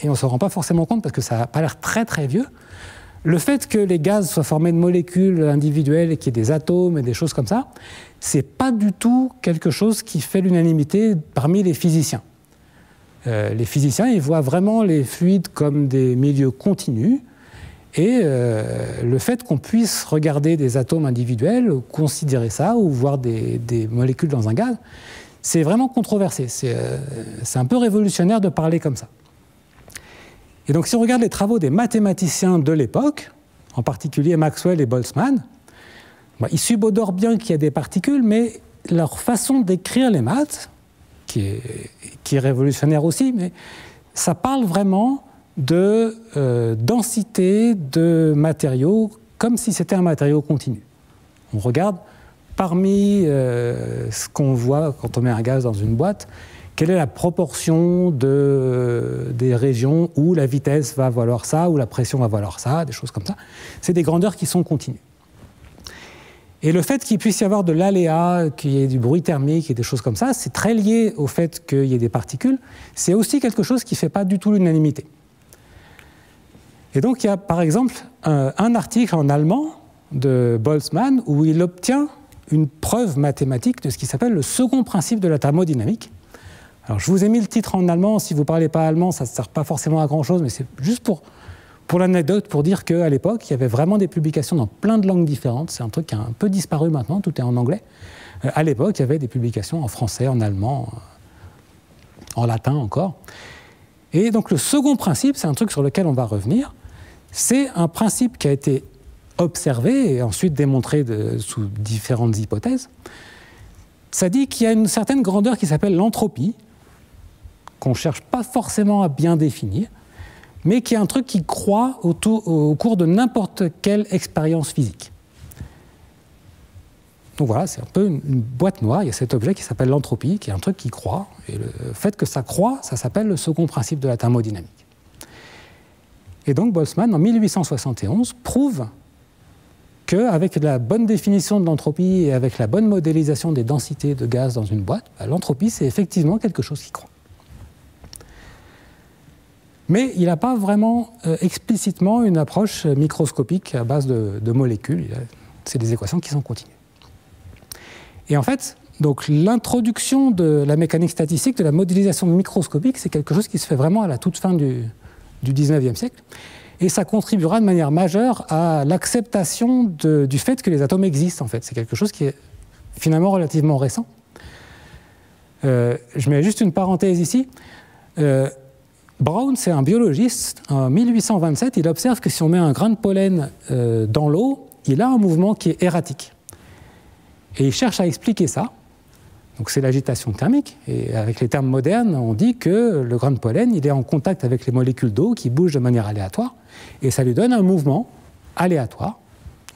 et on ne se rend pas forcément compte parce que ça n'a pas l'air très très vieux, le fait que les gaz soient formés de molécules individuelles et qu'il y ait des atomes et des choses comme ça, c'est pas du tout quelque chose qui fait l'unanimité parmi les physiciens. Les physiciens, ils voient vraiment les fluides comme des milieux continus, et le fait qu'on puisse regarder des atomes individuels, considérer ça, ou voir des molécules dans un gaz, c'est vraiment controversé. C'est un peu révolutionnaire de parler comme ça. Et donc si on regarde les travaux des mathématiciens de l'époque, en particulier Maxwell et Boltzmann, ils subodorent bien qu'il y a des particules, mais leur façon d'écrire les maths, qui est révolutionnaire aussi, mais ça parle vraiment de densité de matériaux comme si c'était un matériau continu. On regarde parmi ce qu'on voit quand on met un gaz dans une boîte, quelle est la proportion des régions où la vitesse va valoir ça, où la pression va valoir ça, des choses comme ça. C'est des grandeurs qui sont continues. Et le fait qu'il puisse y avoir de l'aléa, qu'il y ait du bruit thermique et des choses comme ça, c'est très lié au fait qu'il y ait des particules. C'est aussi quelque chose qui ne fait pas du tout l'unanimité. Et donc il y a par exemple un article en allemand de Boltzmann où il obtient une preuve mathématique de ce qui s'appelle le second principe de la thermodynamique. Alors je vous ai mis le titre en allemand, si vous ne parlez pas allemand, ça ne sert pas forcément à grand-chose, mais c'est juste pour l'anecdote, pour dire qu'à l'époque, il y avait vraiment des publications dans plein de langues différentes. C'est un truc qui a un peu disparu maintenant, tout est en anglais. À l'époque, il y avait des publications en français, en allemand, en latin encore. Et donc le second principe, c'est un truc sur lequel on va revenir, c'est un principe qui a été observé et ensuite démontré sous différentes hypothèses. Ça dit qu'il y a une certaine grandeur qui s'appelle l'entropie, qu'on ne cherche pas forcément à bien définir, mais qui est un truc qui croît au cours de n'importe quelle expérience physique. Donc voilà, c'est un peu une boîte noire, il y a cet objet qui s'appelle l'entropie, qui est un truc qui croît, et le fait que ça croît, ça s'appelle le second principe de la thermodynamique. Et donc Boltzmann, en 1871, prouve qu'avec la bonne définition de l'entropie et avec la bonne modélisation des densités de gaz dans une boîte, l'entropie, c'est effectivement quelque chose qui croît. Mais il n'a pas vraiment explicitement une approche microscopique à base de molécules. C'est des équations qui sont continues. Et en fait, donc, l'introduction de la mécanique statistique, de la modélisation microscopique, c'est quelque chose qui se fait vraiment à la toute fin du XIXe siècle. Et ça contribuera de manière majeure à l'acceptation du fait que les atomes existent, en fait. C'est quelque chose qui est finalement relativement récent. Je mets juste une parenthèse ici. Brown, c'est un biologiste. En 1827, il observe que si on met un grain de pollen dans l'eau, il a un mouvement qui est erratique. Et il cherche à expliquer ça. Donc c'est l'agitation thermique. Et avec les termes modernes, on dit que le grain de pollen, il est en contact avec les molécules d'eau qui bougent de manière aléatoire. Et ça lui donne un mouvement aléatoire,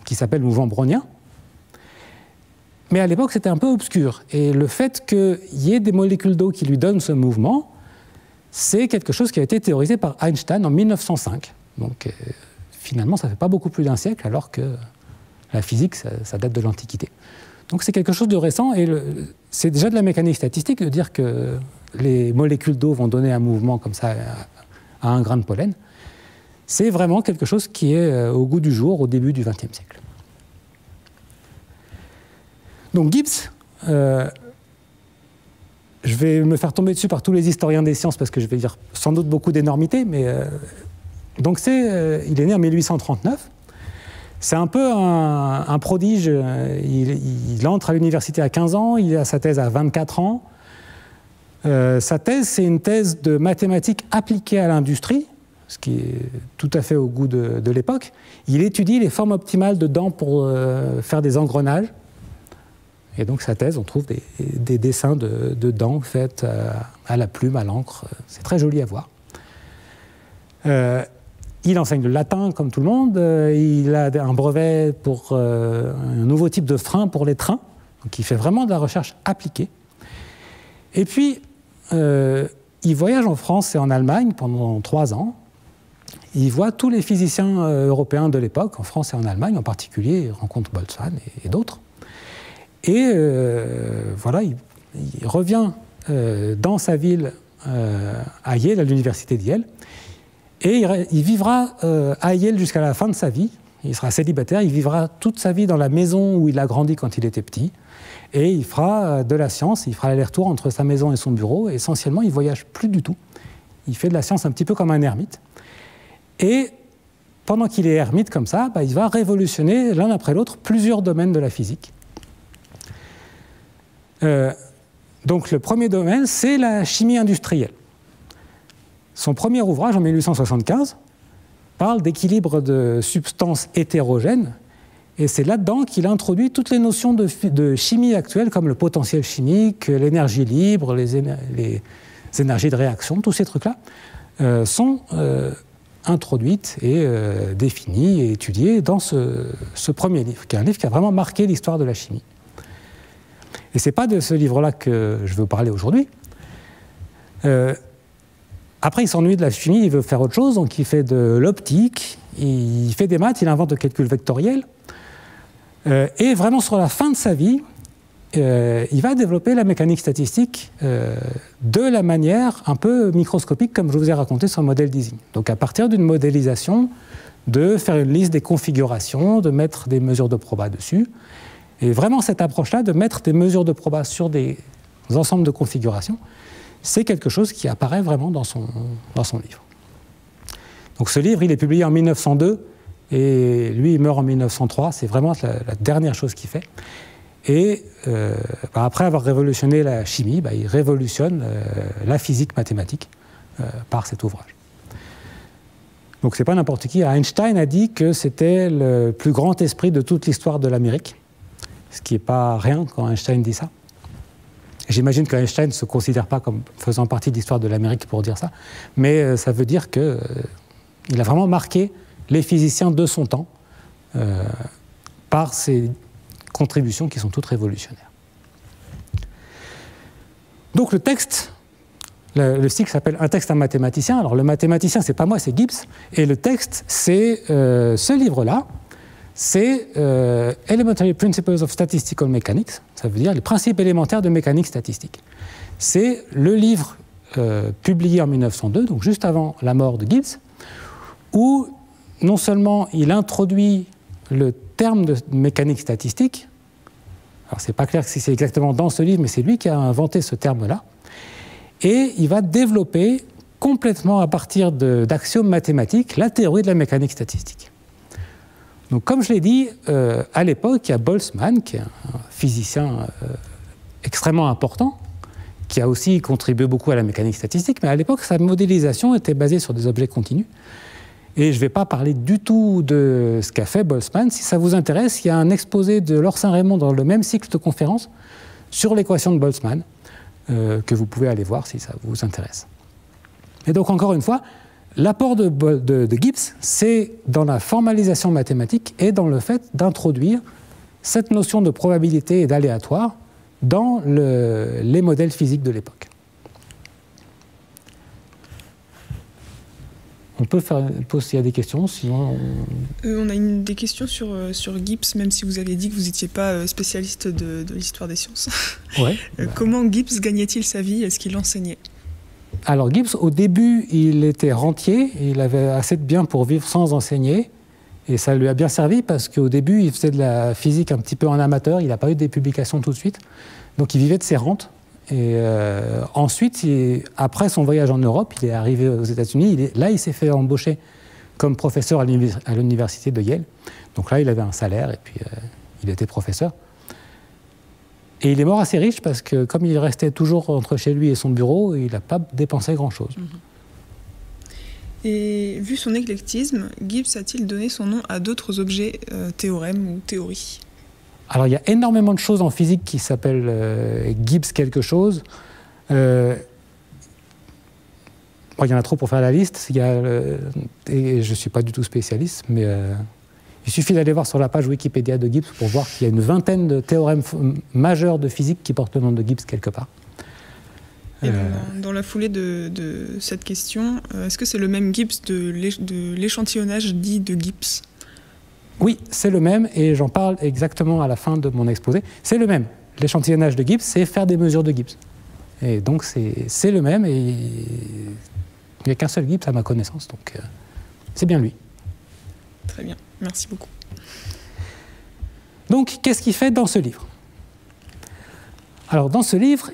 qui s'appelle le mouvement brownien. Mais à l'époque, c'était un peu obscur. Et le fait qu'il y ait des molécules d'eau qui lui donnent ce mouvement, c'est quelque chose qui a été théorisé par Einstein en 1905. Donc finalement, ça ne fait pas beaucoup plus d'un siècle, alors que la physique, ça date de l'Antiquité. Donc c'est quelque chose de récent, et c'est déjà de la mécanique statistique de dire que les molécules d'eau vont donner un mouvement comme ça à un grain de pollen. C'est vraiment quelque chose qui est au goût du jour au début du XXe siècle. Donc Gibbs, je vais me faire tomber dessus par tous les historiens des sciences parce que je vais dire sans doute beaucoup d'énormités, mais donc il est né en 1839. C'est un peu un prodige. Il entre à l'université à 15 ans, il a sa thèse à 24 ans. Sa thèse, c'est une thèse de mathématiques appliquées à l'industrie, ce qui est tout à fait au goût de l'époque. Il étudie les formes optimales de dents pour faire des engrenages. Et donc sa thèse, on trouve des dessins de dents faites à la plume, à l'encre. C'est très joli à voir. Il enseigne le latin comme tout le monde. Il a un brevet pour un nouveau type de frein pour les trains. Donc il fait vraiment de la recherche appliquée. Et puis, il voyage en France et en Allemagne pendant 3 ans. Il voit tous les physiciens européens de l'époque, en France et en Allemagne en particulier. Il rencontre Boltzmann et d'autres. Et voilà, il revient dans sa ville à Yale, à l'université de Yale. Et il vivra à Yale jusqu'à la fin de sa vie. Il sera célibataire, il vivra toute sa vie dans la maison où il a grandi quand il était petit. Et il fera de la science, il fera l'aller-retour entre sa maison et son bureau. Et essentiellement, il ne voyage plus du tout. Il fait de la science un petit peu comme un ermite. Et pendant qu'il est ermite comme ça, il va révolutionner l'un après l'autre plusieurs domaines de la physique. Donc le premier domaine, c'est la chimie industrielle. Son premier ouvrage, en 1875, parle d'équilibre de substances hétérogènes, et c'est là-dedans qu'il introduit toutes les notions de chimie actuelles, comme le potentiel chimique, l'énergie libre, les énergies de réaction, tous ces trucs-là sont introduites et définies et étudiées dans ce premier livre, qui est un livre qui a vraiment marqué l'histoire de la chimie. Et ce n'est pas de ce livre-là que je veux vous parler aujourd'hui. Après, il s'ennuie de la chimie, il veut faire autre chose, donc il fait de l'optique, il fait des maths, il invente le calcul vectoriel. Et vraiment, sur la fin de sa vie, il va développer la mécanique statistique de la manière un peu microscopique, comme je vous ai raconté sur le modèle d'Ising. Donc à partir d'une modélisation, de faire une liste des configurations, de mettre des mesures de proba dessus. Et vraiment, cette approche-là, de mettre des mesures de proba sur des ensembles de configurations, c'est quelque chose qui apparaît vraiment dans son livre. Donc ce livre, il est publié en 1902, et lui, il meurt en 1903. C'est vraiment la dernière chose qu'il fait. Et après avoir révolutionné la chimie, il révolutionne la physique mathématique par cet ouvrage. Donc c'est pas n'importe qui. Einstein a dit que c'était le plus grand esprit de toute l'histoire de l'Amérique, ce qui n'est pas rien quand Einstein dit ça. J'imagine qu'Einstein ne se considère pas comme faisant partie de l'histoire de l'Amérique pour dire ça, mais ça veut dire qu'il a vraiment marqué les physiciens de son temps par ses contributions qui sont toutes révolutionnaires. Donc le texte, le cycle s'appelle Un texte à un mathématicien. Alors le mathématicien, c'est pas moi, c'est Gibbs. Et le texte, c'est ce livre-là. C'est Elementary Principles of Statistical Mechanics. Ça veut dire les principes élémentaires de mécanique statistique. C'est le livre publié en 1902, donc juste avant la mort de Gibbs, où non seulement il introduit le terme de mécanique statistique, alors c'est pas clair si c'est exactement dans ce livre, mais c'est lui qui a inventé ce terme-là, et il va développer complètement à partir d'axiomes mathématiques la théorie de la mécanique statistique. Donc comme je l'ai dit, à l'époque, il y a Boltzmann, qui est un physicien extrêmement important, qui a aussi contribué beaucoup à la mécanique statistique, mais à l'époque, sa modélisation était basée sur des objets continus. Et je ne vais pas parler du tout de ce qu'a fait Boltzmann. Si ça vous intéresse, il y a un exposé de Laure Saint-Raymond dans le même cycle de conférences sur l'équation de Boltzmann, que vous pouvez aller voir si ça vous intéresse. Et donc, encore une fois, l'apport de Gibbs, c'est dans la formalisation mathématique et dans le fait d'introduire cette notion de probabilité et d'aléatoire dans les modèles physiques de l'époque. On peut faire une pause s'il y a des questions, sinon... On a des questions sur Gibbs, même si vous aviez dit que vous n'étiez pas spécialiste de l'histoire des sciences. Ouais, Comment Gibbs gagnait-il sa vie? Est-ce qu'il enseignait? Alors Gibbs, au début, il était rentier, il avait assez de biens pour vivre sans enseigner, et ça lui a bien servi parce qu'au début, il faisait de la physique un petit peu en amateur, il n'a pas eu des publications tout de suite, donc il vivait de ses rentes. Et ensuite, après son voyage en Europe, il est arrivé aux États-Unis. Là, il s'est fait embaucher comme professeur à l'université de Yale. Donc là, il avait un salaire et puis il était professeur. Et il est mort assez riche parce que comme il restait toujours entre chez lui et son bureau, il n'a pas dépensé grand-chose. Et vu son éclectisme, Gibbs a-t-il donné son nom à d'autres objets, théorèmes ou théories? Alors, il y a énormément de choses en physique qui s'appellent Gibbs quelque chose. Bon, il y en a trop pour faire la liste, et je ne suis pas du tout spécialiste, mais il suffit d'aller voir sur la page Wikipédia de Gibbs pour voir qu'il y a une vingtaine de théorèmes majeurs de physique qui portent le nom de Gibbs quelque part. Et dans la foulée de cette question, est-ce que c'est le même Gibbs de l'échantillonnage dit de Gibbs? Oui, c'est le même, et j'en parle exactement à la fin de mon exposé. C'est le même. L'échantillonnage de Gibbs, c'est faire des mesures de Gibbs. Et donc c'est le même, et il n'y a qu'un seul Gibbs à ma connaissance, donc c'est bien lui. Très bien, merci beaucoup. Donc, qu'est-ce qu'il fait dans ce livre? Alors, dans ce livre,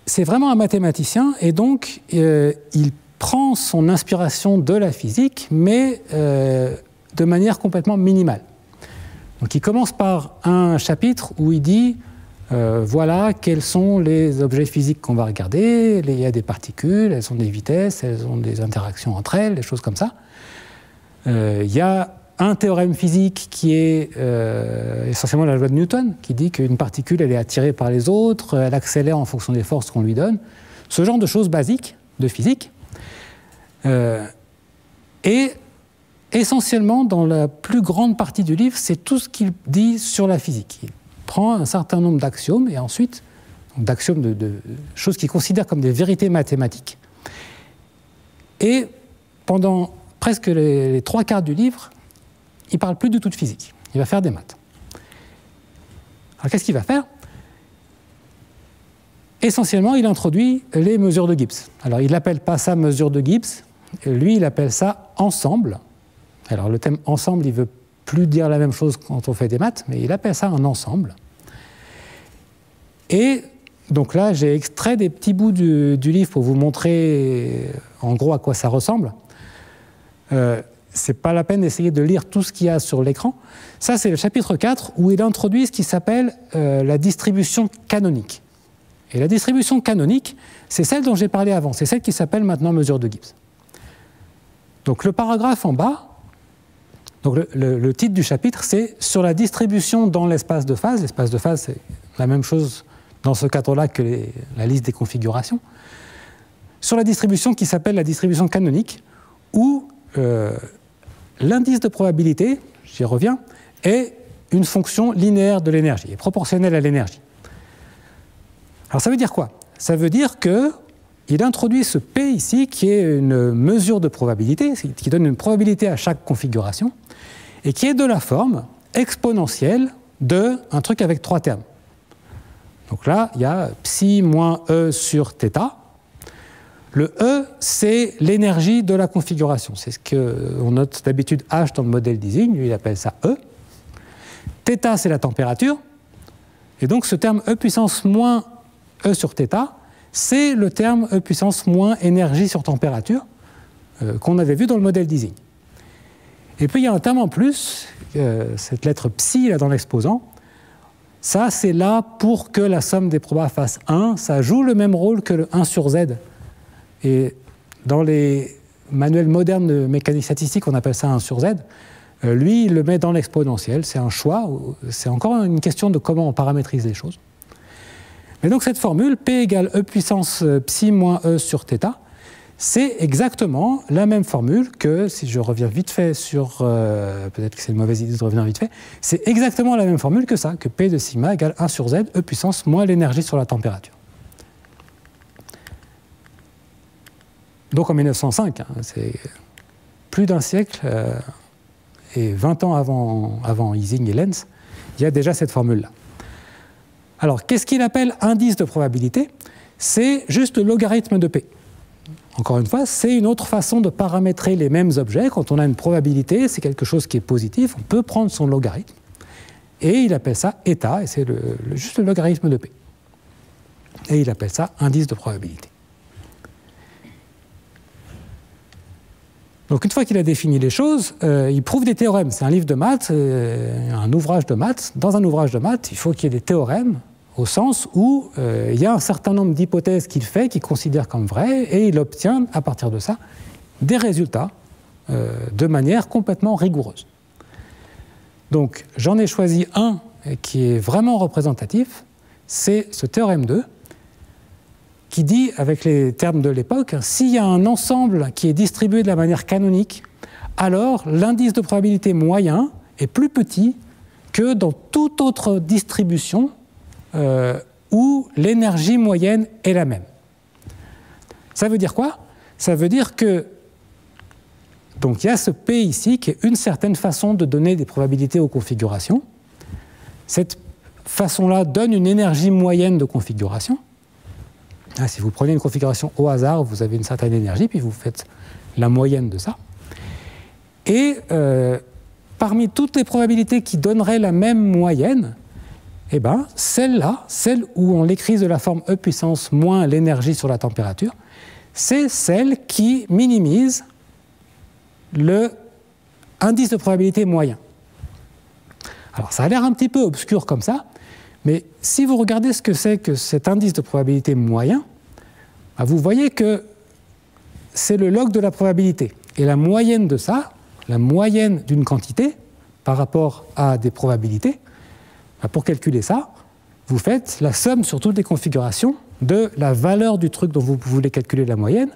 c'est vraiment un mathématicien, et donc il prend son inspiration de la physique, mais de manière complètement minimale. Donc, il commence par un chapitre où il dit voilà quels sont les objets physiques qu'on va regarder. Il y a des particules, elles ont des vitesses, elles ont des interactions entre elles, des choses comme ça. Il y a un théorème physique qui est essentiellement la loi de Newton, qui dit qu'une particule elle est attirée par les autres, elle accélère en fonction des forces qu'on lui donne. Ce genre de choses basiques de physique. Et essentiellement, dans la plus grande partie du livre, c'est tout ce qu'il dit sur la physique. Il prend un certain nombre d'axiomes, et ensuite, d'axiomes de choses qu'il considère comme des vérités mathématiques. Et pendant presque les 3/4 du livre, il ne parle plus du tout de physique. Il va faire des maths. Alors qu'est-ce qu'il va faire? Essentiellement, il introduit les mesures de Gibbs. Alors il n'appelle pas ça mesure de Gibbs, lui il appelle ça ensemble. Alors le thème ensemble, il ne veut plus dire la même chose quand on fait des maths, mais il appelle ça un ensemble. Et donc là, j'ai extrait des petits bouts du livre pour vous montrer en gros à quoi ça ressemble. C'est pas la peine d'essayer de lire tout ce qu'il y a sur l'écran. Ça, c'est le chapitre 4 où il introduit ce qui s'appelle la distribution canonique. Et la distribution canonique, c'est celle dont j'ai parlé avant. C'est celle qui s'appelle maintenant mesure de Gibbs. Donc le paragraphe en bas, donc le titre du chapitre, c'est « Sur la distribution dans l'espace de phase ». L'espace de phase, c'est la même chose dans ce cadre-là que la liste des configurations. Sur la distribution qui s'appelle la distribution canonique, où l'indice de probabilité, j'y reviens, est une fonction linéaire de l'énergie, est proportionnelle à l'énergie. Alors ça veut dire quoi? Ça veut dire qu'il introduit ce P ici, qui est une mesure de probabilité, qui donne une probabilité à chaque configuration, et qui est de la forme exponentielle de un truc avec 3 termes. Donc là, il y a psi moins E sur θ. Le E, c'est l'énergie de la configuration. C'est ce qu'on note d'habitude H dans le modèle d'Ising, lui il appelle ça E. θ, c'est la température. Et donc ce terme E puissance moins E sur θ, c'est le terme E puissance moins énergie sur température qu'on avait vu dans le modèle d'Ising. Et puis il y a un terme en plus, cette lettre psi là dans l'exposant. Ça, c'est là pour que la somme des probas fasse 1. Ça joue le même rôle que le 1 sur Z. Et dans les manuels modernes de mécanique statistique, on appelle ça 1 sur Z. Lui, il le met dans l'exponentielle. C'est un choix. C'est encore une question de comment on paramétrise les choses. Mais donc cette formule, P égale E puissance psi moins E sur θ, c'est exactement la même formule que, si je reviens vite fait sur, peut-être que c'est une mauvaise idée de revenir vite fait, c'est exactement la même formule que ça, que P de sigma égale 1 sur Z, E puissance moins l'énergie sur la température. Donc en 1905, c'est plus d'un siècle, et 20 ans avant Ising et Lenz, il y a déjà cette formule-là. Alors, qu'est-ce qu'il appelle indice de probabilité? C'est juste le logarithme de P. Encore une fois, c'est une autre façon de paramétrer les mêmes objets. Quand on a une probabilité, c'est quelque chose qui est positif, on peut prendre son logarithme, et il appelle ça état, et c'est juste le logarithme de P. Et il appelle ça indice de probabilité. Donc une fois qu'il a défini les choses, il prouve des théorèmes. C'est un livre de maths, un ouvrage de maths. Dans un ouvrage de maths, il faut qu'il y ait des théorèmes, au sens où il y a un certain nombre d'hypothèses qu'il fait, qu'il considère comme vraies, et il obtient, à partir de ça, des résultats de manière complètement rigoureuse. Donc j'en ai choisi un qui est vraiment représentatif, c'est ce théorème 2, qui dit, avec les termes de l'époque, s'il y a un ensemble qui est distribué de la manière canonique, alors l'indice de probabilité moyen est plus petit que dans toute autre distribution où l'énergie moyenne est la même. Ça veut dire quoi? Ça veut dire que donc il y a ce P ici qui est une certaine façon de donner des probabilités aux configurations. Cette façon-là donne une énergie moyenne de configuration. Si vous prenez une configuration au hasard, vous avez une certaine énergie, puis vous faites la moyenne de ça. Et parmi toutes les probabilités qui donneraient la même moyenne, eh ben, celle-là, celle où on l'écrit de la forme E puissance moins l'énergie sur la température, c'est celle qui minimise le indice de probabilité moyen. Alors ça a l'air un petit peu obscur comme ça, mais si vous regardez ce que c'est que cet indice de probabilité moyen, vous voyez que c'est le log de la probabilité. Et la moyenne de ça, la moyenne d'une quantité par rapport à des probabilités, pour calculer ça, vous faites la somme sur toutes les configurations de la valeur du truc dont vous voulez calculer la moyenne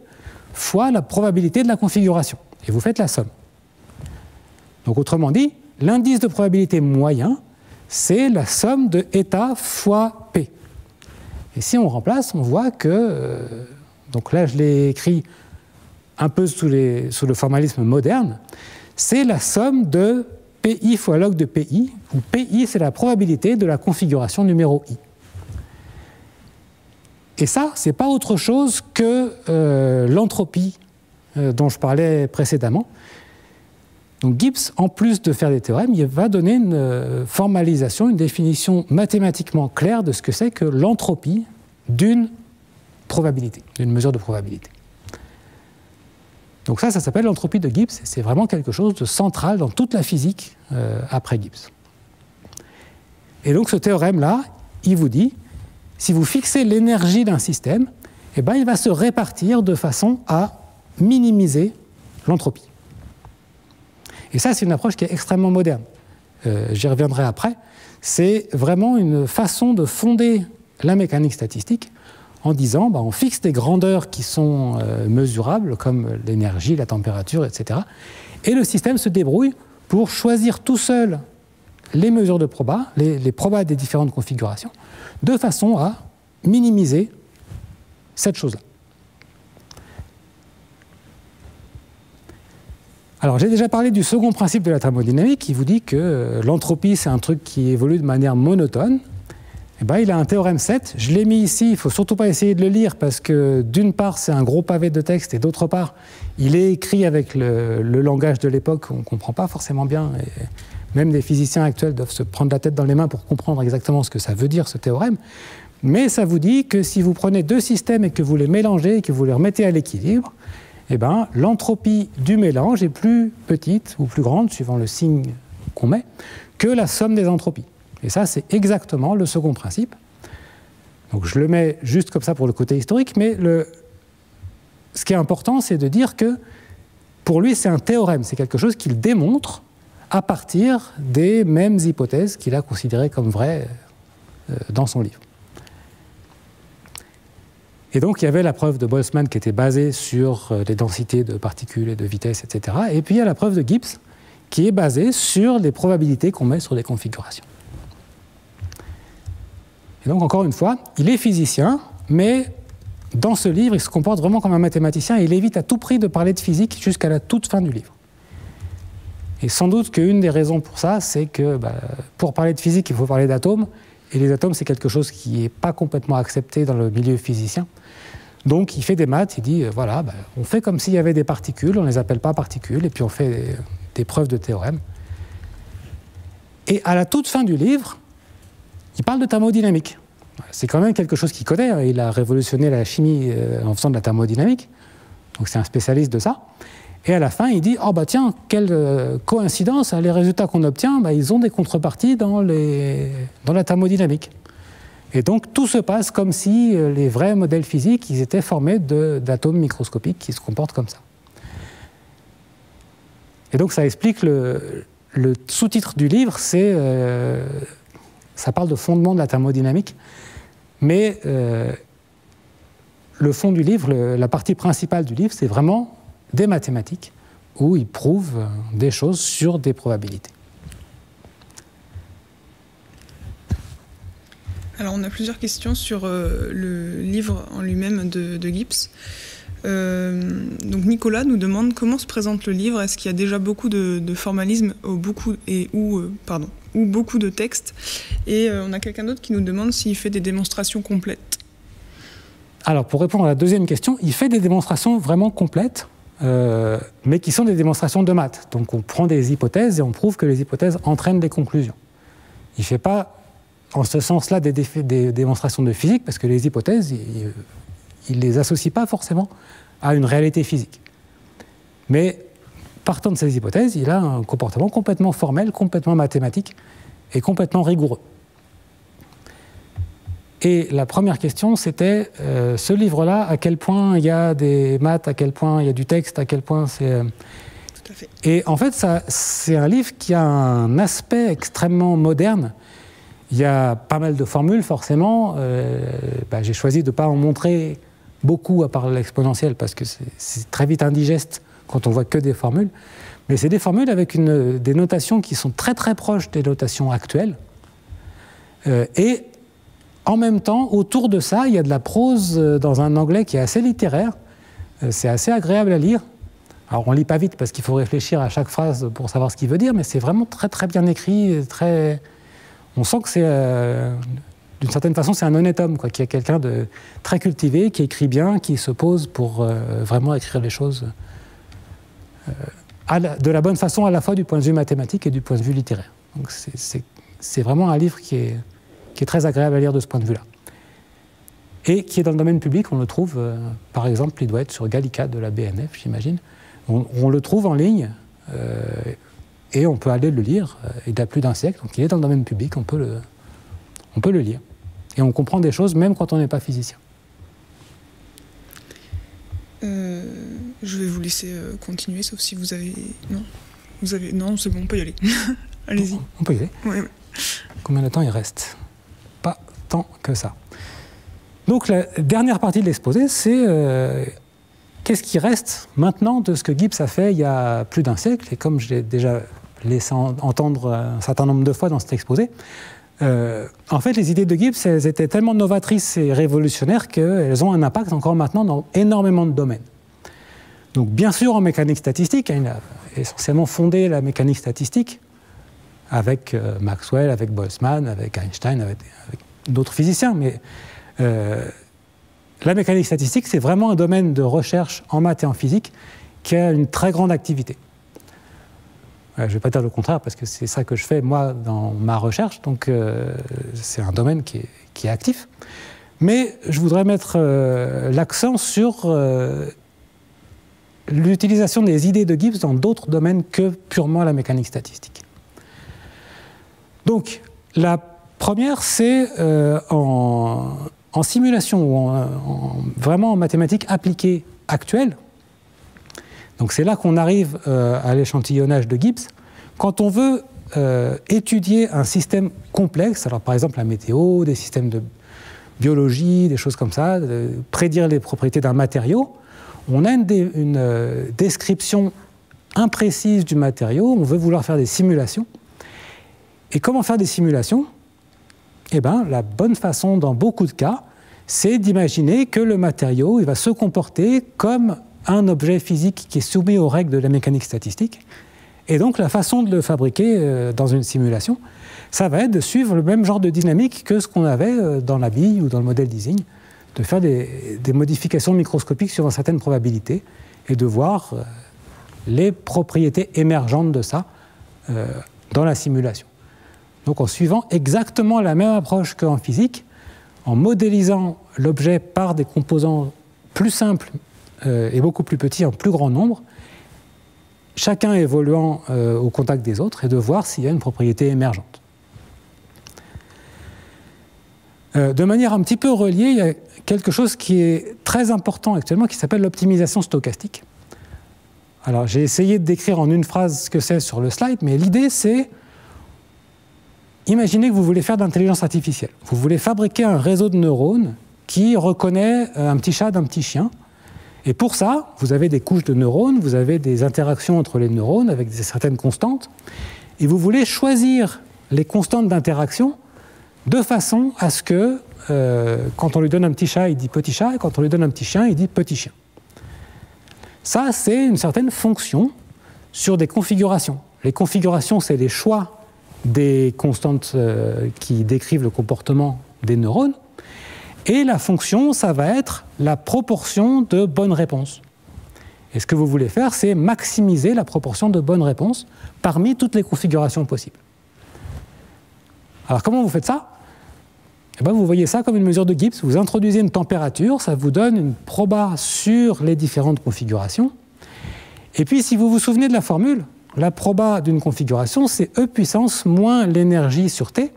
fois la probabilité de la configuration. Et vous faites la somme. Donc autrement dit, l'indice de probabilité moyen, c'est la somme de eta fois P. Et si on remplace, on voit que... donc là, je l'ai écrit un peu sous le formalisme moderne. C'est la somme de PI fois log de PI, où PI, c'est la probabilité de la configuration numéro I. Et ça, ce n'est pas autre chose que l'entropie dont je parlais précédemment. Donc Gibbs, en plus de faire des théorèmes, il va donner une formalisation, une définition mathématiquement claire de ce que c'est que l'entropie d'une probabilité, d'une mesure de probabilité. Donc ça s'appelle l'entropie de Gibbs, et c'est vraiment quelque chose de central dans toute la physique après Gibbs. Et donc ce théorème-là, il vous dit, si vous fixez l'énergie d'un système, eh ben, il va se répartir de façon à minimiser l'entropie. Et ça, c'est une approche qui est extrêmement moderne. J'y reviendrai après. C'est vraiment une façon de fonder la mécanique statistique en disant, on fixe des grandeurs qui sont mesurables, comme l'énergie, la température, etc. Et le système se débrouille pour choisir tout seul les mesures de proba, les probas des différentes configurations, de façon à minimiser cette chose-là. Alors, j'ai déjà parlé du second principe de la thermodynamique qui vous dit que l'entropie, c'est un truc qui évolue de manière monotone. Eh ben, il a un théorème 7. Je l'ai mis ici, il ne faut surtout pas essayer de le lire parce que d'une part, c'est un gros pavé de texte et d'autre part, il est écrit avec le langage de l'époque qu'on ne comprend pas forcément bien. Et même des physiciens actuels doivent se prendre la tête dans les mains pour comprendre exactement ce que ça veut dire, ce théorème. Mais ça vous dit que si vous prenez deux systèmes et que vous les mélangez et que vous les remettez à l'équilibre, eh ben, l'entropie du mélange est plus petite ou plus grande, suivant le signe qu'on met, que la somme des entropies. Et ça, c'est exactement le second principe. Donc je le mets juste comme ça pour le côté historique, mais ce qui est important, c'est de dire que pour lui, c'est un théorème, c'est quelque chose qu'il démontre à partir des mêmes hypothèses qu'il a considérées comme vraies dans son livre. Et donc, il y avait la preuve de Boltzmann qui était basée sur les densités de particules et de vitesse, etc. Et puis, il y a la preuve de Gibbs qui est basée sur les probabilités qu'on met sur des configurations. Et donc, encore une fois, il est physicien, mais dans ce livre, il se comporte vraiment comme un mathématicien et il évite à tout prix de parler de physique jusqu'à la toute fin du livre. Et sans doute qu'une des raisons pour ça, c'est que pour parler de physique, il faut parler d'atomes. Et les atomes, c'est quelque chose qui n'est pas complètement accepté dans le milieu physicien. Donc, il fait des maths, il dit, voilà, on fait comme s'il y avait des particules, on ne les appelle pas particules, et puis on fait des preuves de théorèmes. Et à la toute fin du livre, il parle de thermodynamique. C'est quand même quelque chose qu'il connaît, hein. Il a révolutionné la chimie en faisant de la thermodynamique, donc c'est un spécialiste de ça. Et à la fin, il dit, tiens, quelle coïncidence, les résultats qu'on obtient, ils ont des contreparties dans la thermodynamique. Et donc, tout se passe comme si les vrais modèles physiques, ils étaient formés d'atomes microscopiques qui se comportent comme ça. Et donc, ça explique le sous-titre du livre, ça parle de fondement de la thermodynamique, mais le fond du livre, la partie principale du livre, c'est vraiment des mathématiques où il prouve des choses sur des probabilités. Alors on a plusieurs questions sur le livre en lui-même de Gibbs. Donc Nicolas nous demande comment se présente le livre. Est-ce qu'il y a déjà beaucoup de formalisme ou beaucoup de textes? Et on a quelqu'un d'autre qui nous demande s'il fait des démonstrations complètes. Alors pour répondre à la deuxième question, il fait des démonstrations vraiment complètes, mais qui sont des démonstrations de maths. Donc on prend des hypothèses et on prouve que les hypothèses entraînent des conclusions. Il ne fait pas en ce sens-là des démonstrations de physique, parce que les hypothèses, il ne les associe pas forcément à une réalité physique. Mais partant de ces hypothèses, il a un comportement complètement formel, complètement mathématique et complètement rigoureux. Et la première question, c'était ce livre-là, à quel point il y a des maths, à quel point il y a du texte, à quel point c'est... Tout à fait. Et en fait, c'est un livre qui a un aspect extrêmement moderne. Il y a pas mal de formules, forcément. J'ai choisi de ne pas en montrer beaucoup à part l'exponentielle, parce que c'est très vite indigeste quand on voit que des formules. Mais c'est des formules avec des notations qui sont très très proches des notations actuelles. Et en même temps, autour de ça, il y a de la prose dans un anglais qui est assez littéraire. C'est assez agréable à lire. Alors on ne lit pas vite parce qu'il faut réfléchir à chaque phrase pour savoir ce qu'il veut dire, mais c'est vraiment très très bien écrit, très... On sent que c'est, d'une certaine façon, c'est un honnête homme, qu'il y a quelqu'un de très cultivé, qui écrit bien, qui se pose pour vraiment écrire les choses de la bonne façon, à la fois du point de vue mathématique et du point de vue littéraire. Donc c'est vraiment un livre qui est très agréable à lire de ce point de vue-là. Et qui est dans le domaine public, on le trouve, par exemple, il doit être sur Gallica de la BNF, j'imagine. On le trouve en ligne, et on peut aller le lire. Il a plus d'un siècle, donc il est dans le domaine public, on peut le lire. Et on comprend des choses même quand on n'est pas physicien. Je vais vous laisser continuer, sauf si vous avez... Non, non, c'est bon, on peut y aller. Allez-y. On peut y aller. Oui. Combien de temps il reste? Pas tant que ça. Donc la dernière partie de l'exposé, c'est qu'est-ce qui reste maintenant de ce que Gibbs a fait il y a plus d'un siècle. Et comme je l'ai déjà laissé entendre un certain nombre de fois dans cet exposé, en fait, les idées de Gibbs, elles étaient tellement novatrices et révolutionnaires qu'elles ont un impact encore maintenant dans énormément de domaines. Donc, bien sûr, en mécanique statistique, il a essentiellement fondé la mécanique statistique avec Maxwell, avec Boltzmann, avec Einstein, avec d'autres physiciens. Mais la mécanique statistique, c'est vraiment un domaine de recherche en maths et en physique qui a une très grande activité. Je ne vais pas dire le contraire, parce que c'est ça que je fais, moi, dans ma recherche. Donc, c'est un domaine qui est actif. Mais je voudrais mettre l'accent sur l'utilisation des idées de Gibbs dans d'autres domaines que purement la mécanique statistique. Donc, la première, c'est en simulation, ou vraiment en mathématiques appliquées actuelles. Donc c'est là qu'on arrive à l'échantillonnage de Gibbs. Quand on veut étudier un système complexe, alors par exemple la météo, des systèmes de biologie, des choses comme ça, prédire les propriétés d'un matériau, on a une description imprécise du matériau, on veut vouloir faire des simulations. Et comment faire des simulations? Eh bien, la bonne façon dans beaucoup de cas, c'est d'imaginer que le matériau il va se comporter comme un objet physique qui est soumis aux règles de la mécanique statistique. Et donc la façon de le fabriquer dans une simulation, ça va être de suivre le même genre de dynamique que ce qu'on avait dans la bille ou dans le modèle d'Ising, de faire des modifications microscopiques sur certaines probabilités et de voir les propriétés émergentes de ça dans la simulation. Donc en suivant exactement la même approche qu'en physique, en modélisant l'objet par des composants plus simples et beaucoup plus petits en plus grand nombre, chacun évoluant au contact des autres, et de voir s'il y a une propriété émergente. De manière un petit peu reliée, il y a quelque chose qui est très important actuellement qui s'appelle l'optimisation stochastique. Alors j'ai essayé de décrire en une phrase ce que c'est sur le slide, mais l'idée c'est, imaginez que vous voulez faire de l'intelligence artificielle. Vous voulez fabriquer un réseau de neurones qui reconnaît un petit chat d'un petit chien. Et pour ça, vous avez des couches de neurones, vous avez des interactions entre les neurones avec certaines constantes, et vous voulez choisir les constantes d'interaction de façon à ce que, quand on lui donne un petit chat, il dit petit chat, et quand on lui donne un petit chien, il dit petit chien. Ça, c'est une certaine fonction sur des configurations. Les configurations, c'est les choix des constantes qui décrivent le comportement des neurones. Et la fonction, ça va être la proportion de bonnes réponses. Et ce que vous voulez faire, c'est maximiser la proportion de bonnes réponses parmi toutes les configurations possibles. Alors comment vous faites ça? Eh bien, vous voyez ça comme une mesure de Gibbs. Vous introduisez une température, ça vous donne une proba sur les différentes configurations. Et puis, si vous vous souvenez de la formule, la proba d'une configuration, c'est E puissance moins l'énergie sur T.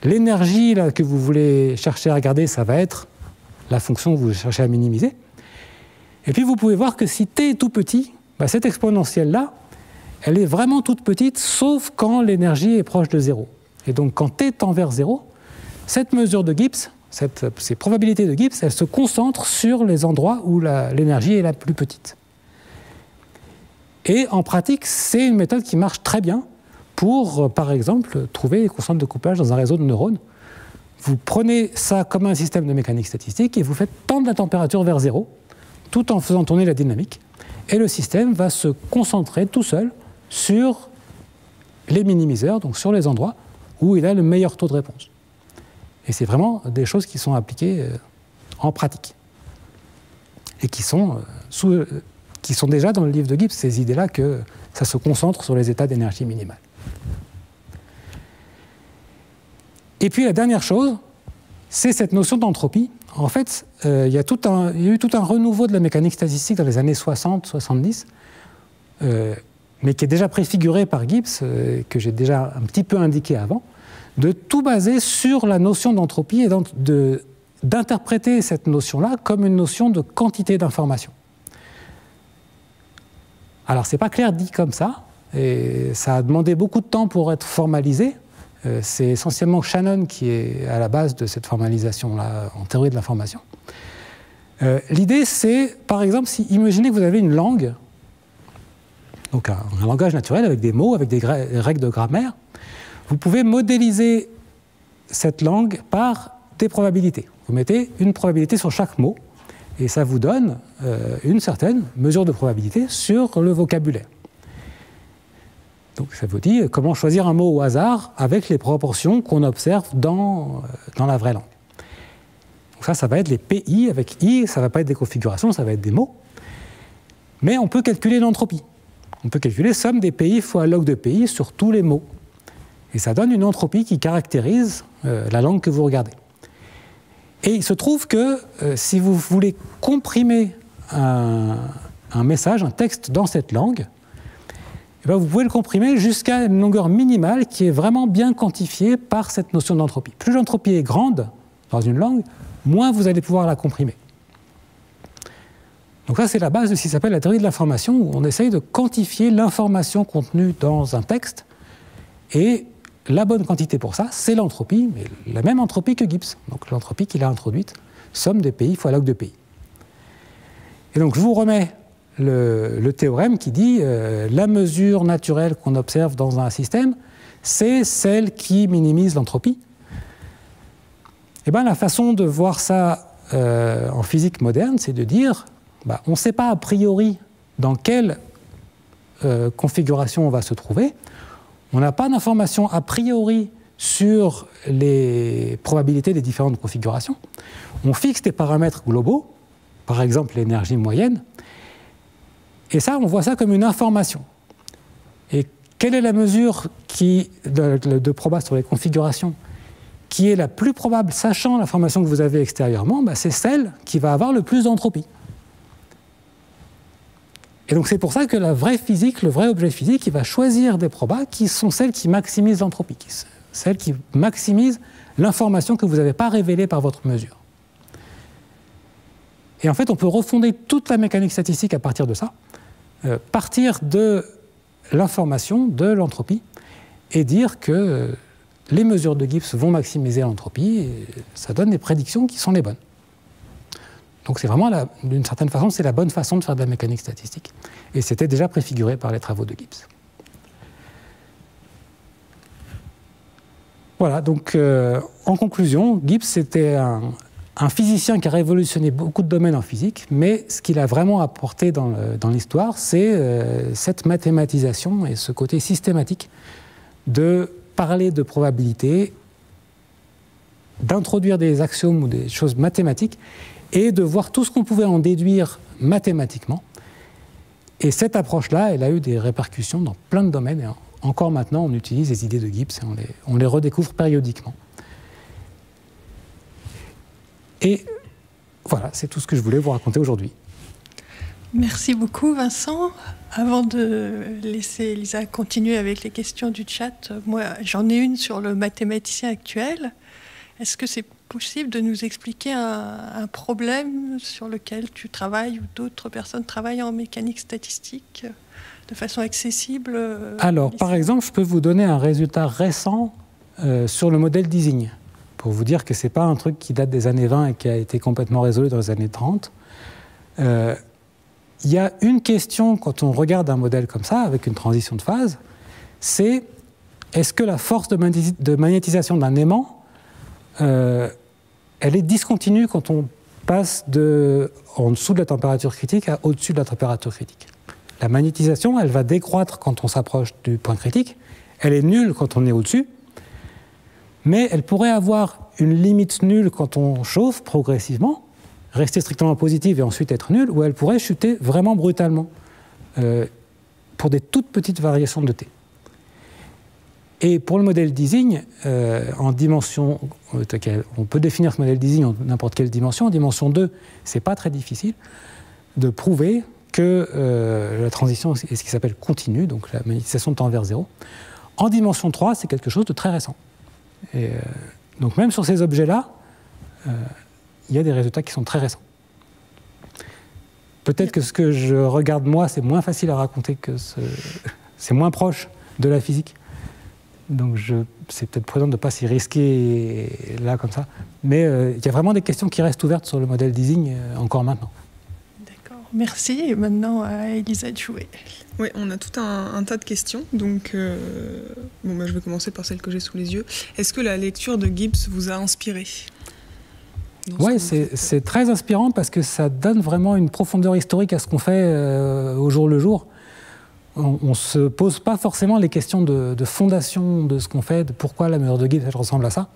L'énergie que vous voulez chercher à regarder, ça va être la fonction que vous cherchez à minimiser. Et puis vous pouvez voir que si t est tout petit, cette exponentielle-là, elle est vraiment toute petite, sauf quand l'énergie est proche de 0. Et donc quand t tend vers 0, cette mesure de Gibbs, ces probabilités de Gibbs, elles se concentrent sur les endroits où l'énergie est la plus petite. Et en pratique, c'est une méthode qui marche très bien pour, par exemple, trouver les constantes de couplage dans un réseau de neurones. Vous prenez ça comme un système de mécanique statistique et vous faites tendre la température vers 0, tout en faisant tourner la dynamique. Et le système va se concentrer tout seul sur les minimiseurs, donc sur les endroits où il a le meilleur taux de réponse. Et c'est vraiment des choses qui sont appliquées en pratique. Et qui sont déjà dans le livre de Gibbs, ces idées-là que ça se concentre sur les états d'énergie minimale. Et puis la dernière chose, c'est cette notion d'entropie. En fait, il y a eu tout un renouveau de la mécanique statistique dans les années 60-70, mais qui est déjà préfiguré par Gibbs, que j'ai déjà un petit peu indiqué avant, de tout baser sur la notion d'entropie et d'interpréter cette notion-là comme une notion de quantité d'information. Alors, ce n'est pas clair dit comme ça, et ça a demandé beaucoup de temps pour être formalisé. C'est essentiellement Shannon qui est à la base de cette formalisation-là en théorie de l'information. L'idée, c'est, par exemple, imaginez que vous avez une langue, donc un langage naturel avec des mots, avec des règles de grammaire. Vous pouvez modéliser cette langue par des probabilités. Vous mettez une probabilité sur chaque mot, et ça vous donne une certaine mesure de probabilité sur le vocabulaire. Donc ça vous dit comment choisir un mot au hasard avec les proportions qu'on observe dans la vraie langue. Donc ça va être les PI avec I, ça ne va pas être des configurations, ça va être des mots. Mais on peut calculer l'entropie. On peut calculer somme des PI fois log de PI sur tous les mots. Et ça donne une entropie qui caractérise la langue que vous regardez. Et il se trouve que si vous voulez comprimer un message, un texte dans cette langue, eh bien, vous pouvez le comprimer jusqu'à une longueur minimale qui est vraiment bien quantifiée par cette notion d'entropie. Plus l'entropie est grande dans une langue, moins vous allez pouvoir la comprimer. Donc ça, c'est la base de ce qui s'appelle la théorie de l'information, où on essaye de quantifier l'information contenue dans un texte. Et la bonne quantité pour ça, c'est l'entropie, mais la même entropie que Gibbs. Donc l'entropie qu'il a introduite, somme de PI fois log de PI. Et donc je vous remets le théorème qui dit la mesure naturelle qu'on observe dans un système, c'est celle qui minimise l'entropie. Et bien la façon de voir ça en physique moderne, c'est de dire on ne sait pas a priori dans quelle configuration on va se trouver. On n'a pas d'informations a priori sur les probabilités des différentes configurations. On fixe des paramètres globaux, par exemple l'énergie moyenne, et ça, on voit ça comme une information. Et quelle est la mesure de proba sur les configurations qui est la plus probable, sachant l'information que vous avez extérieurement? C'est celle qui va avoir le plus d'entropie. Et donc c'est pour ça que la vraie physique, le vrai objet physique, il va choisir des probas qui sont celles qui maximisent l'entropie, celles qui maximisent l'information que vous n'avez pas révélée par votre mesure. Et en fait, on peut refonder toute la mécanique statistique à partir de ça, partir de l'information, de l'entropie, et dire que les mesures de Gibbs vont maximiser l'entropie, et ça donne des prédictions qui sont les bonnes. Donc c'est vraiment, d'une certaine façon, c'est la bonne façon de faire de la mécanique statistique. Et c'était déjà préfiguré par les travaux de Gibbs. Voilà, donc en conclusion, Gibbs c'était un physicien qui a révolutionné beaucoup de domaines en physique, mais ce qu'il a vraiment apporté dans l'histoire, c'est cette mathématisation et ce côté systématique de parler de probabilité, d'introduire des axiomes ou des choses mathématiques, et de voir tout ce qu'on pouvait en déduire mathématiquement. Et cette approche-là, elle a eu des répercussions dans plein de domaines. Et encore maintenant, on utilise les idées de Gibbs et on les redécouvre périodiquement. Et voilà, c'est tout ce que je voulais vous raconter aujourd'hui. Merci beaucoup, Vincent. Avant de laisser Elisa continuer avec les questions du chat, moi, j'en ai une sur le mathématicien actuel. Est-ce que c'est possible de nous expliquer un problème sur lequel tu travailles ou d'autres personnes travaillent en mécanique statistique de façon accessible? Alors, par exemple, je peux vous donner un résultat récent sur le modèle d'Ising, pour vous dire que ce n'est pas un truc qui date des années 20 et qui a été complètement résolu dans les années 30. Il y a une question quand on regarde un modèle comme ça, avec une transition de phase, c'est est-ce que la force de magnétisation d'un aimant elle est discontinue quand on passe en dessous de la température critique à au-dessus de la température critique. La magnétisation, elle va décroître quand on s'approche du point critique, elle est nulle quand on est au-dessus, mais elle pourrait avoir une limite nulle quand on chauffe progressivement, rester strictement positive et ensuite être nulle, ou elle pourrait chuter vraiment brutalement pour des toutes petites variations de T. Et pour le modèle d'Ising, en dimension, on peut définir ce modèle d'Ising en n'importe quelle dimension. En dimension 2, ce n'est pas très difficile de prouver que la transition est ce qui s'appelle continue, donc la magnétisation tend vers 0. En dimension 3, c'est quelque chose de très récent. Et, donc même sur ces objets-là, il y a des résultats qui sont très récents. Peut-être que ce que je regarde moi, c'est moins facile à raconter que c'est moins proche de la physique. Donc c'est peut-être prudent de ne pas s'y risquer là comme ça. Mais il y a vraiment des questions qui restent ouvertes sur le modèle d'Ising encore maintenant. D'accord, merci. Et maintenant à Elisa de jouer. Oui, on a tout un tas de questions. Donc je vais commencer par celle que j'ai sous les yeux. Est-ce que la lecture de Gibbs vous a inspiré? Oui, c'est très inspirant parce que ça donne vraiment une profondeur historique à ce qu'on fait au jour le jour. On ne se pose pas forcément les questions de fondation de ce qu'on fait, de pourquoi la mesure de Gibbs ressemble à ça.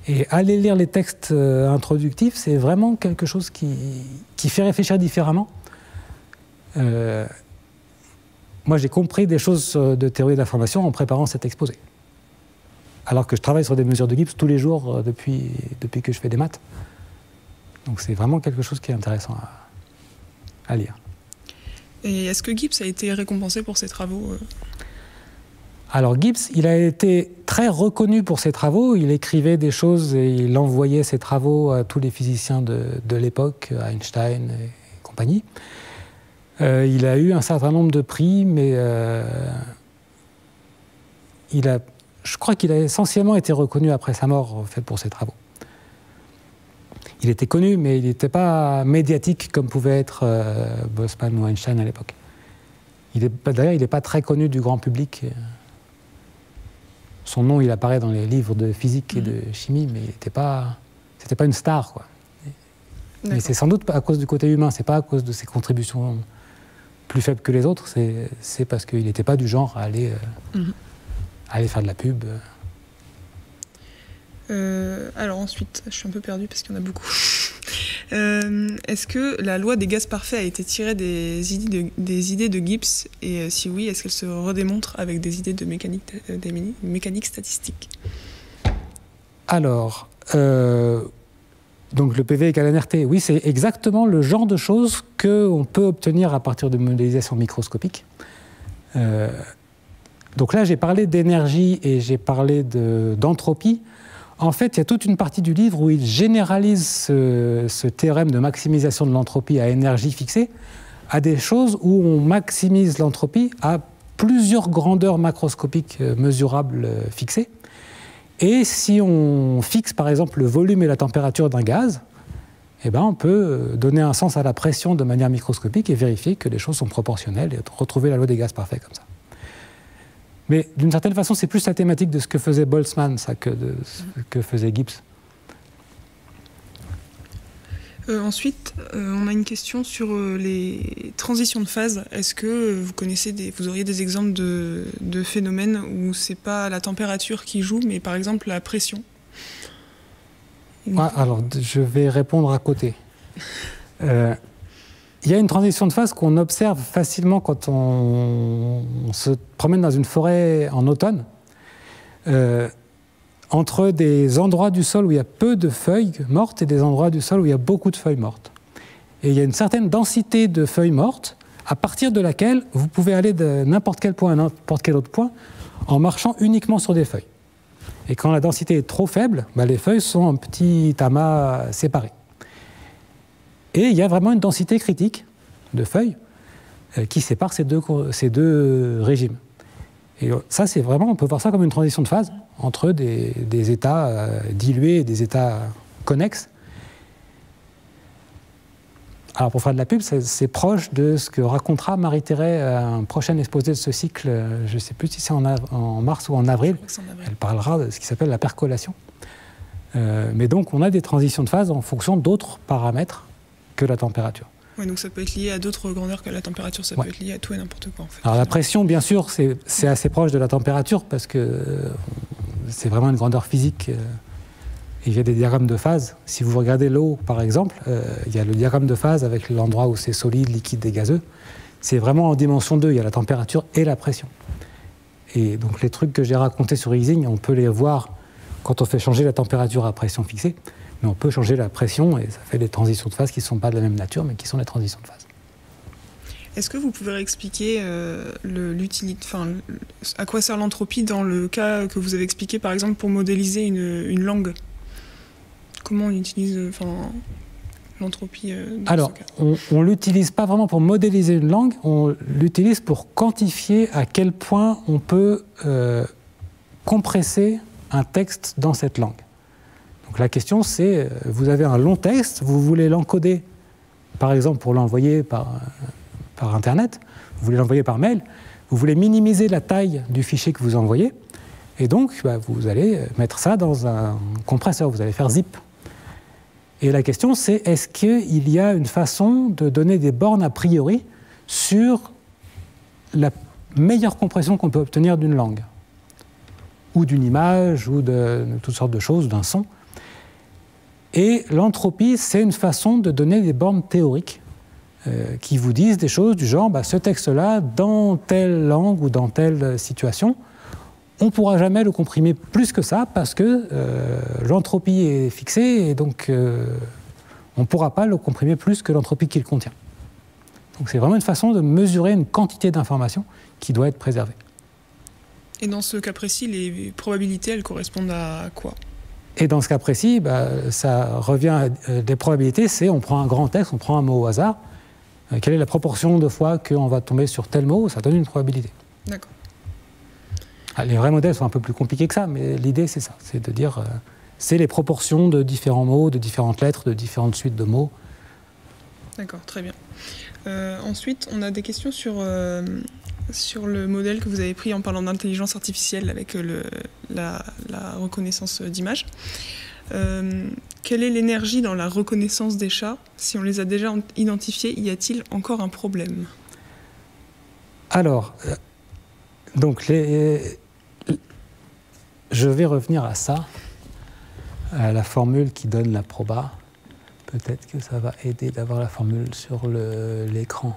Et aller lire les textes introductifs, c'est vraiment quelque chose qui fait réfléchir différemment. Moi, j'ai compris des choses de théorie de l'information en préparant cet exposé. Alors que je travaille sur des mesures de Gibbs tous les jours depuis que je fais des maths. Donc c'est vraiment quelque chose qui est intéressant à lire. Et est-ce que Gibbs a été récompensé pour ses travaux? Alors Gibbs, il a été très reconnu pour ses travaux. Il écrivait des choses et il envoyait ses travaux à tous les physiciens de l'époque, Einstein et compagnie. Il a eu un certain nombre de prix, mais je crois qu'il a essentiellement été reconnu après sa mort, en fait, pour ses travaux. Il était connu, mais il n'était pas médiatique comme pouvait être Boltzmann ou Einstein à l'époque. D'ailleurs, il n'est pas très connu du grand public. Son nom, il apparaît dans les livres de physique et de chimie, mais c'était pas une star, quoi. Mais c'est sans doute à cause du côté humain, c'est pas à cause de ses contributions plus faibles que les autres, c'est parce qu'il n'était pas du genre à aller faire de la pub. Alors ensuite, je suis un peu perdue parce qu'il y en a beaucoup. Est-ce que la loi des gaz parfaits a été tirée des idées de Gibbs? Et si oui, est-ce qu'elle se redémontre avec des idées de mécanique statistique? Alors, donc le PV égale NRT, oui, c'est exactement le genre de choses qu'on peut obtenir à partir de modélisation microscopique. Donc là, j'ai parlé d'énergie et j'ai parlé d'entropie. En fait, il y a toute une partie du livre où il généralise ce théorème de maximisation de l'entropie à énergie fixée à des choses où on maximise l'entropie à plusieurs grandeurs macroscopiques mesurables fixées. Et si on fixe par exemple le volume et la température d'un gaz, eh ben, on peut donner un sens à la pression de manière microscopique et vérifier que les choses sont proportionnelles et retrouver la loi des gaz parfaits comme ça. Mais d'une certaine façon, c'est plus la thématique de ce que faisait Boltzmann ça, que de ce que faisait Gibbs. Ensuite, on a une question sur les transitions de phase. Est-ce que vous auriez des exemples de phénomènes où c'est pas la température qui joue, mais par exemple la pression? Alors, je vais répondre à côté. Il y a une transition de phase qu'on observe facilement quand on se promène dans une forêt en automne, entre des endroits du sol où il y a peu de feuilles mortes et des endroits du sol où il y a beaucoup de feuilles mortes. Et il y a une certaine densité de feuilles mortes à partir de laquelle vous pouvez aller de n'importe quel point à n'importe quel autre point en marchant uniquement sur des feuilles. Et quand la densité est trop faible, les feuilles sont en petits amas séparés. Et il y a vraiment une densité critique de feuilles qui sépare ces deux régimes. Et ça, c'est vraiment, on peut voir ça comme une transition de phase entre des états dilués et des états connexes. Alors, pour faire de la pub, c'est proche de ce que racontera Marie Terray à un prochain exposé de ce cycle, je ne sais plus si c'est en mars ou en avril. Elle parlera de ce qui s'appelle la percolation. Mais donc, on a des transitions de phase en fonction d'autres paramètres que la température. Oui, donc ça peut être lié à d'autres grandeurs que la température, ça peut être lié à tout et n'importe quoi en fait. Alors la pression, bien sûr, c'est assez proche de la température parce que c'est vraiment une grandeur physique. Il y a des diagrammes de phase. Si vous regardez l'eau, par exemple, il y a le diagramme de phase avec l'endroit où c'est solide, liquide et gazeux. C'est vraiment en dimension 2, il y a la température et la pression. Et donc les trucs que j'ai racontés sur Ising, on peut les voir quand on fait changer la température à pression fixée. Mais on peut changer la pression et ça fait des transitions de phase qui ne sont pas de la même nature, mais qui sont des transitions de phase. Est-ce que vous pouvez expliquer à quoi sert l'entropie dans le cas que vous avez expliqué, par exemple, pour modéliser une langue? Comment on utilise l'entropie dans Alors, ce cas? on ne l'utilise pas vraiment pour modéliser une langue, on l'utilise pour quantifier à quel point on peut compresser un texte dans cette langue. Donc la question, c'est, vous avez un long texte, vous voulez l'encoder, par exemple, pour l'envoyer par Internet, vous voulez l'envoyer par mail, vous voulez minimiser la taille du fichier que vous envoyez, et donc vous allez mettre ça dans un compresseur, vous allez faire zip. Et la question, c'est, est-ce qu'il y a une façon de donner des bornes a priori sur la meilleure compression qu'on peut obtenir d'une langue, ou d'une image, ou de toutes sortes de choses, d'un son? Et l'entropie, c'est une façon de donner des bornes théoriques qui vous disent des choses du genre, ce texte-là, dans telle langue ou dans telle situation, on ne pourra jamais le comprimer plus que ça parce que l'entropie est fixée et donc on ne pourra pas le comprimer plus que l'entropie qu'il contient. Donc c'est vraiment une façon de mesurer une quantité d'informations qui doit être préservée. Et dans ce cas précis, les probabilités, elles correspondent à quoi ? Et dans ce cas précis, ça revient à des probabilités, c'est on prend un grand texte, on prend un mot au hasard, quelle est la proportion de fois qu'on va tomber sur tel mot, ça donne une probabilité. D'accord. Les vrais modèles sont un peu plus compliqués que ça, mais l'idée c'est ça, c'est de dire, c'est les proportions de différents mots, de différentes lettres, de différentes suites de mots. D'accord, très bien. Ensuite, on a des questions sur le modèle que vous avez pris en parlant d'intelligence artificielle avec la reconnaissance d'images. Quelle est l'énergie dans la reconnaissance des chats? Si on les a déjà identifiés, y a-t-il encore un problème? Alors, donc je vais revenir à ça, à la formule qui donne la proba. Peut-être que ça va aider d'avoir la formule sur l'écran.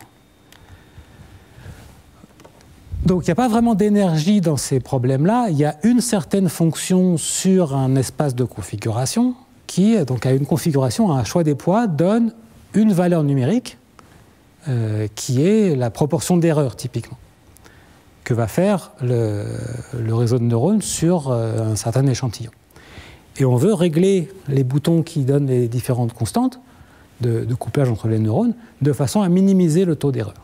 Donc il n'y a pas vraiment d'énergie dans ces problèmes-là. Il y a une certaine fonction sur un espace de configuration qui, donc à une configuration, à un choix des poids, donne une valeur numérique qui est la proportion d'erreur typiquement, que va faire le réseau de neurones sur un certain échantillon. Et on veut régler les boutons qui donnent les différentes constantes de couplage entre les neurones de façon à minimiser le taux d'erreur.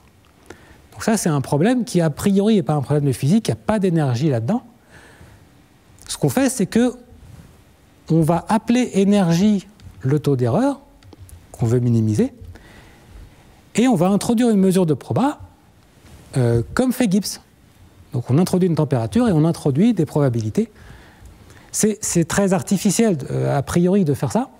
Donc ça, c'est un problème qui, a priori, n'est pas un problème de physique, il n'y a pas d'énergie là-dedans. Ce qu'on fait, c'est on va appeler énergie le taux d'erreur qu'on veut minimiser, et on va introduire une mesure de proba comme fait Gibbs. Donc on introduit une température et on introduit des probabilités. C'est très artificiel, a priori, de faire ça.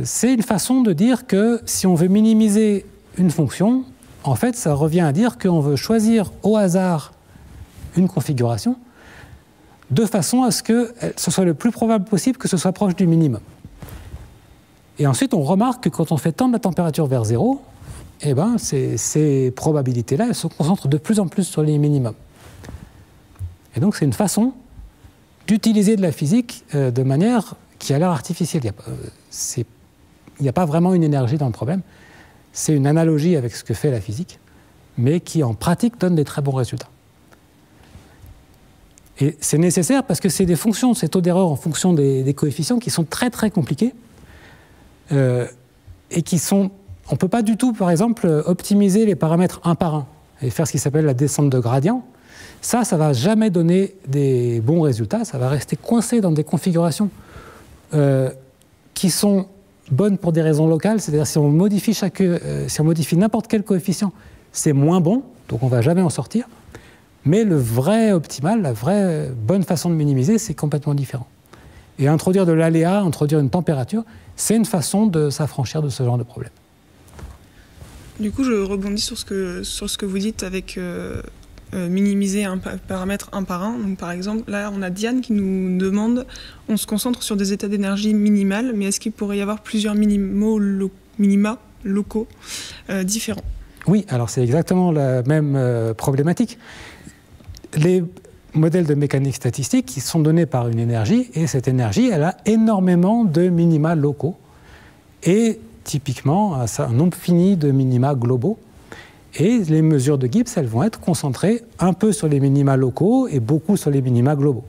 C'est une façon de dire que si on veut minimiser une fonction, en fait, ça revient à dire qu'on veut choisir au hasard une configuration de façon à ce que ce soit le plus probable possible que ce soit proche du minimum. Et ensuite, on remarque que quand on fait tendre la température vers 0, eh ben, ces probabilités-là, elles se concentrent de plus en plus sur les minimums. Et donc, c'est une façon d'utiliser de la physique de manière qui a l'air artificielle. Il n'y a pas vraiment une énergie dans le problème. C'est une analogie avec ce que fait la physique, mais qui, en pratique, donne des très bons résultats. Et c'est nécessaire parce que c'est des fonctions, ces taux d'erreur en fonction des coefficients qui sont très, très compliqués et qui sont... On ne peut pas du tout, par exemple, optimiser les paramètres un par un et faire ce qui s'appelle la descente de gradient. Ça ne va jamais donner des bons résultats. Ça va rester coincé dans des configurations qui sont bonnes pour des raisons locales. C'est-à-dire si on modifie si on modifie n'importe quel coefficient, c'est moins bon, donc on ne va jamais en sortir. Mais le vrai optimal, la vraie bonne façon de minimiser, c'est complètement différent. Et introduire de l'aléa, introduire une température, c'est une façon de s'affranchir de ce genre de problème. Du coup, je rebondis sur ce que vous dites avec minimiser un paramètre un par un. Donc, par exemple, là, on a Diane qui nous demande, on se concentre sur des états d'énergie minimales, mais est-ce qu'il pourrait y avoir plusieurs minima locaux différents? Oui, alors c'est exactement la même problématique. Les modèles de mécanique statistique qui sont donnés par une énergie, et cette énergie, elle a énormément de minima locaux, et typiquement un nombre fini de minima globaux. Et les mesures de Gibbs, elles vont être concentrées un peu sur les minima locaux et beaucoup sur les minima globaux.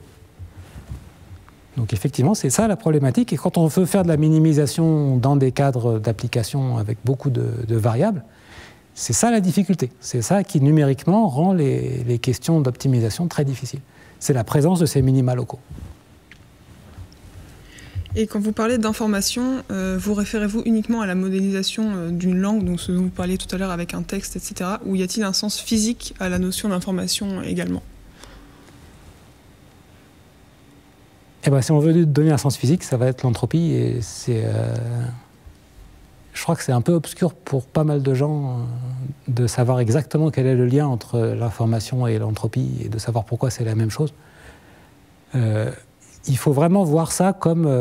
Donc effectivement, c'est ça la problématique. Et quand on veut faire de la minimisation dans des cadres d'application avec beaucoup de variables, c'est ça la difficulté. C'est ça qui numériquement rend les questions d'optimisation très difficiles. C'est la présence de ces minima locaux. Et quand vous parlez d'information, vous référez-vous uniquement à la modélisation d'une langue, donc ce dont vous parliez tout à l'heure avec un texte, etc., ou y a-t-il un sens physique à la notion d'information également? Eh ben, si on veut donner un sens physique, ça va être l'entropie, et je crois que c'est un peu obscur pour pas mal de gens de savoir exactement quel est le lien entre l'information et l'entropie, et de savoir pourquoi c'est la même chose. Il faut vraiment voir ça comme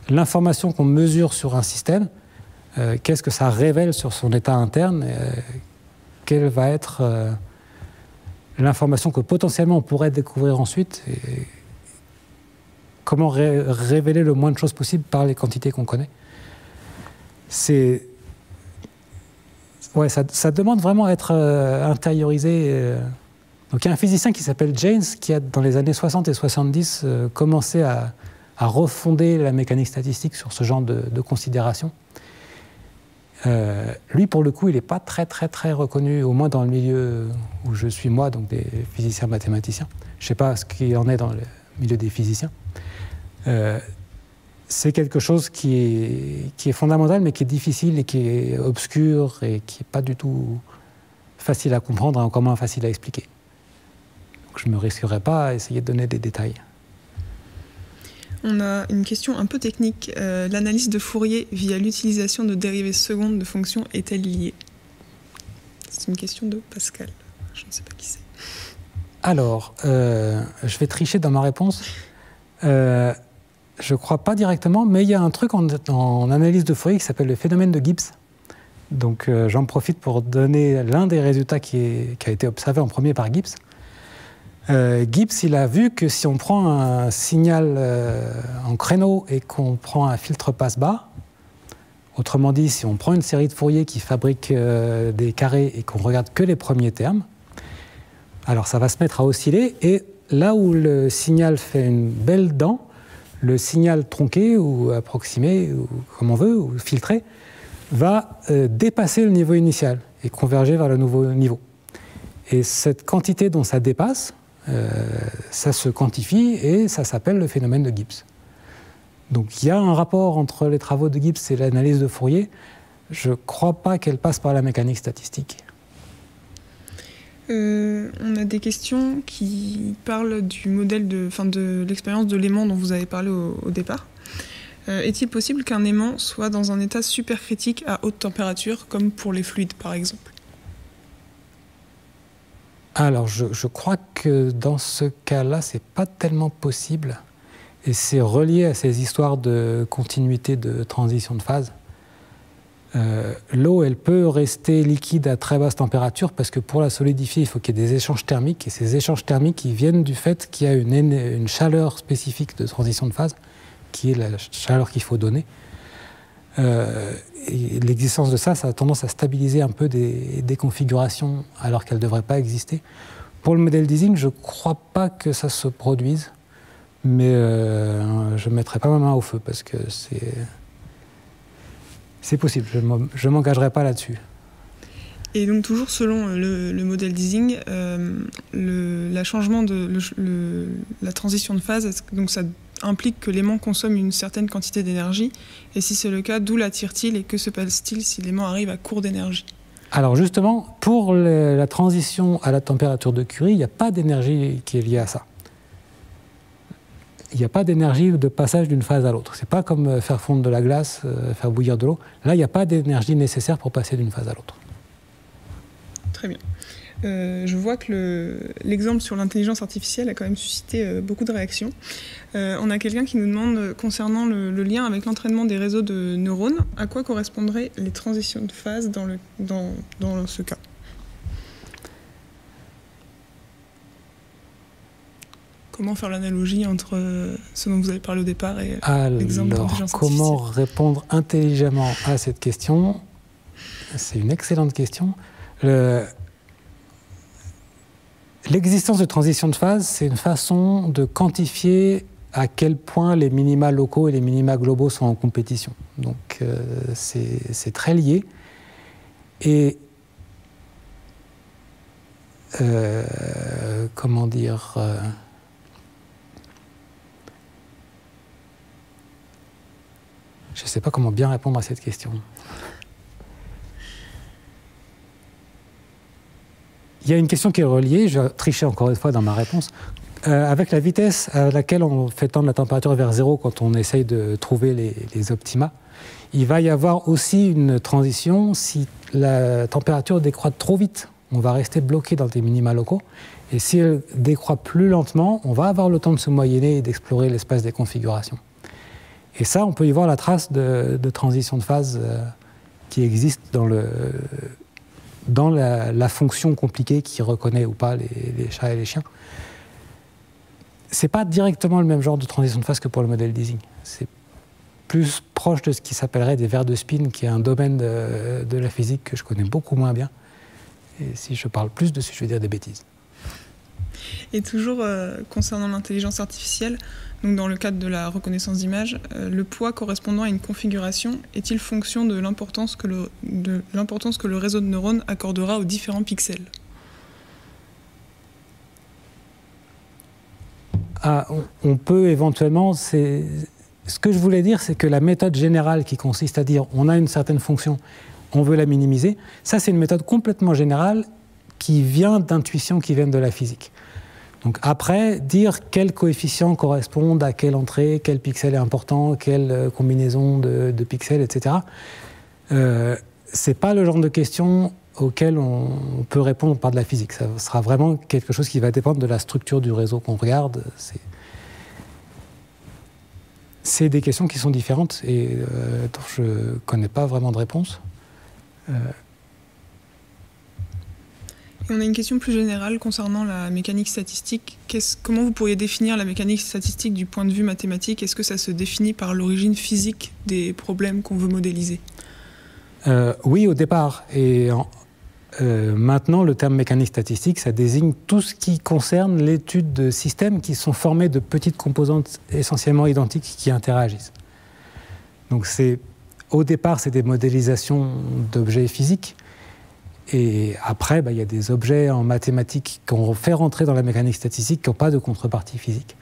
l'information qu'on mesure sur un système, qu'est-ce que ça révèle sur son état interne, quelle va être l'information que potentiellement on pourrait découvrir ensuite, et comment révéler le moins de choses possible par les quantités qu'on connaît. Ouais, ça demande vraiment à être intériorisé. Donc il y a un physicien qui s'appelle Jaynes qui a, dans les années 60 et 70, commencé à refonder la mécanique statistique sur ce genre de considérations. Lui, pour le coup, il n'est pas très reconnu, au moins dans le milieu où je suis moi, donc des physiciens mathématiciens. Je ne sais pas ce qu'il en est dans le milieu des physiciens. C'est quelque chose qui est fondamental, mais qui est difficile et qui est obscur et qui n'est pas du tout facile à comprendre et encore moins facile à expliquer. Donc je ne me risquerai pas à essayer de donner des détails. On a une question un peu technique. L'analyse de Fourier via l'utilisation de dérivées secondes de fonctions est-elle liée? C'est une question de Pascal. Je ne sais pas qui c'est. Alors, je vais tricher dans ma réponse. Je ne crois pas directement, mais il y a un truc en analyse de Fourier qui s'appelle le phénomène de Gibbs. Donc j'en profite pour donner l'un des résultats qui a été observé en premier par Gibbs. Gibbs, il a vu que si on prend un signal en créneau et qu'on prend un filtre passe-bas, autrement dit, si on prend une série de Fourier qui fabrique des carrés et qu'on regarde que les premiers termes, alors ça va se mettre à osciller, et là où le signal fait une belle dent, le signal tronqué ou approximé, ou comme on veut, ou filtré, va dépasser le niveau initial et converger vers le nouveau niveau. Et cette quantité dont ça dépasse, Ça se quantifie et ça s'appelle le phénomène de Gibbs. Donc il y a un rapport entre les travaux de Gibbs et l'analyse de Fourier. Je ne crois pas qu'elle passe par la mécanique statistique. On a des questions qui parlent du modèle de l'expérience de l'aimant dont vous avez parlé au départ. Est-il possible qu'un aimant soit dans un état supercritique à haute température, comme pour les fluides par exemple? Alors je crois que dans ce cas-là, ce n'est pas tellement possible. Et c'est relié à ces histoires de continuité de transition de phase. L'eau, elle peut rester liquide à très basse température parce que pour la solidifier, il faut qu'il y ait des échanges thermiques. Et ces échanges thermiques, ils viennent du fait qu'il y a une chaleur spécifique de transition de phase, qui est la chaleur qu'il faut donner. Et l'existence de ça a tendance à stabiliser un peu des configurations alors qu'elles ne devraient pas exister. Pour le modèle d'Ising, je ne crois pas que ça se produise, mais je ne mettrai pas ma main au feu parce que c'est possible, je ne m'engagerai pas là-dessus. Et donc toujours selon le modèle d'Ising, la transition de phase, donc ça implique que l'aimant consomme une certaine quantité d'énergie. Et si c'est le cas, d'où l'attire-t-il et que se passe-t-il si l'aimant arrive à court d'énergie? Alors justement, pour la transition à la température de Curie, il n'y a pas d'énergie qui est liée à ça. Il n'y a pas d'énergie de passage d'une phase à l'autre. Ce n'est pas comme faire fondre de la glace, faire bouillir de l'eau. Là, il n'y a pas d'énergie nécessaire pour passer d'une phase à l'autre. Très bien. Je vois que l'exemple sur l'intelligence artificielle a quand même suscité beaucoup de réactions. On a quelqu'un qui nous demande, concernant le lien avec l'entraînement des réseaux de neurones, à quoi correspondraient les transitions de phase dans ce cas? Comment faire l'analogie entre ce dont vous avez parlé au départ et l'exemple d'intelligence artificielle? Comment répondre intelligemment à cette question? C'est une excellente question. L'existence de transition de phase, c'est une façon de quantifier à quel point les minima locaux et les minima globaux sont en compétition. Donc c'est très lié. Et comment dire je ne sais pas comment bien répondre à cette question. Il y a une question qui est reliée, je vais tricher encore une fois dans ma réponse. Avec la vitesse à laquelle on fait tendre la température vers zéro quand on essaye de trouver les optima, il va y avoir aussi une transition si la température décroît trop vite. On va rester bloqué dans des minima locaux. Et si elle décroît plus lentement, on va avoir le temps de se moyenner et d'explorer l'espace des configurations. Et ça, on peut y voir la trace de transition de phase qui existe dans la fonction compliquée qui reconnaît ou pas les chats et les chiens. Ce n'est pas directement le même genre de transition de phase que pour le modèle d'Ising. C'est plus proche de ce qui s'appellerait des verres de spin, qui est un domaine de la physique que je connais beaucoup moins bien. Et si je parle plus dessus, je vais dire des bêtises. Et toujours concernant l'intelligence artificielle, donc dans le cadre de la reconnaissance d'image, le poids correspondant à une configuration est-il fonction de l'importance que le réseau de neurones accordera aux différents pixels? On peut éventuellement... Ce que je voulais dire, c'est que la méthode générale qui consiste à dire on a une certaine fonction, on veut la minimiser, ça c'est une méthode complètement générale qui vient d'intuitions qui viennent de la physique. Donc après, dire quels coefficients correspondent à quelle entrée, quel pixel est important, quelle combinaison de pixels, etc., c'est pas le genre de questions auxquelles on peut répondre par de la physique. Ça sera vraiment quelque chose qui va dépendre de la structure du réseau qu'on regarde. C'est des questions qui sont différentes et dont je ne connais pas vraiment de réponse. On a une question plus générale concernant la mécanique statistique. Comment vous pourriez définir la mécanique statistique du point de vue mathématique? Est-ce que ça se définit par l'origine physique des problèmes qu'on veut modéliser? Oui, au départ. Et maintenant, le terme mécanique statistique, ça désigne tout ce qui concerne l'étude de systèmes qui sont formés de petites composantes essentiellement identiques qui interagissent. Donc au départ, c'est des modélisations d'objets physiques. Et après, il y a des objets en mathématiques qu'on fait rentrer dans la mécanique statistique qui n'ont pas de contrepartie physique,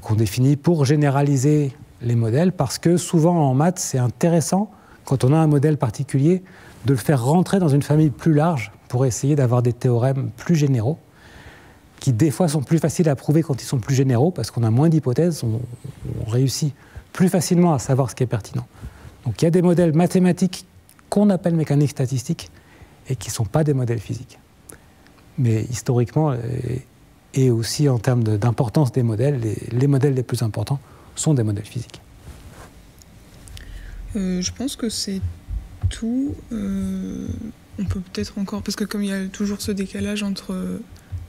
qu'on définit pour généraliser les modèles, parce que souvent en maths, c'est intéressant, quand on a un modèle particulier, de le faire rentrer dans une famille plus large pour essayer d'avoir des théorèmes plus généraux, qui des fois sont plus faciles à prouver quand ils sont plus généraux, parce qu'on a moins d'hypothèses, on réussit plus facilement à savoir ce qui est pertinent. Donc il y a des modèles mathématiques qu'on appelle mécanique statistique et qui ne sont pas des modèles physiques. Mais historiquement, et aussi en termes d'importance des modèles, les modèles les plus importants sont des modèles physiques. Je pense que c'est tout. On peut peut-être encore, parce que comme il y a toujours ce décalage entre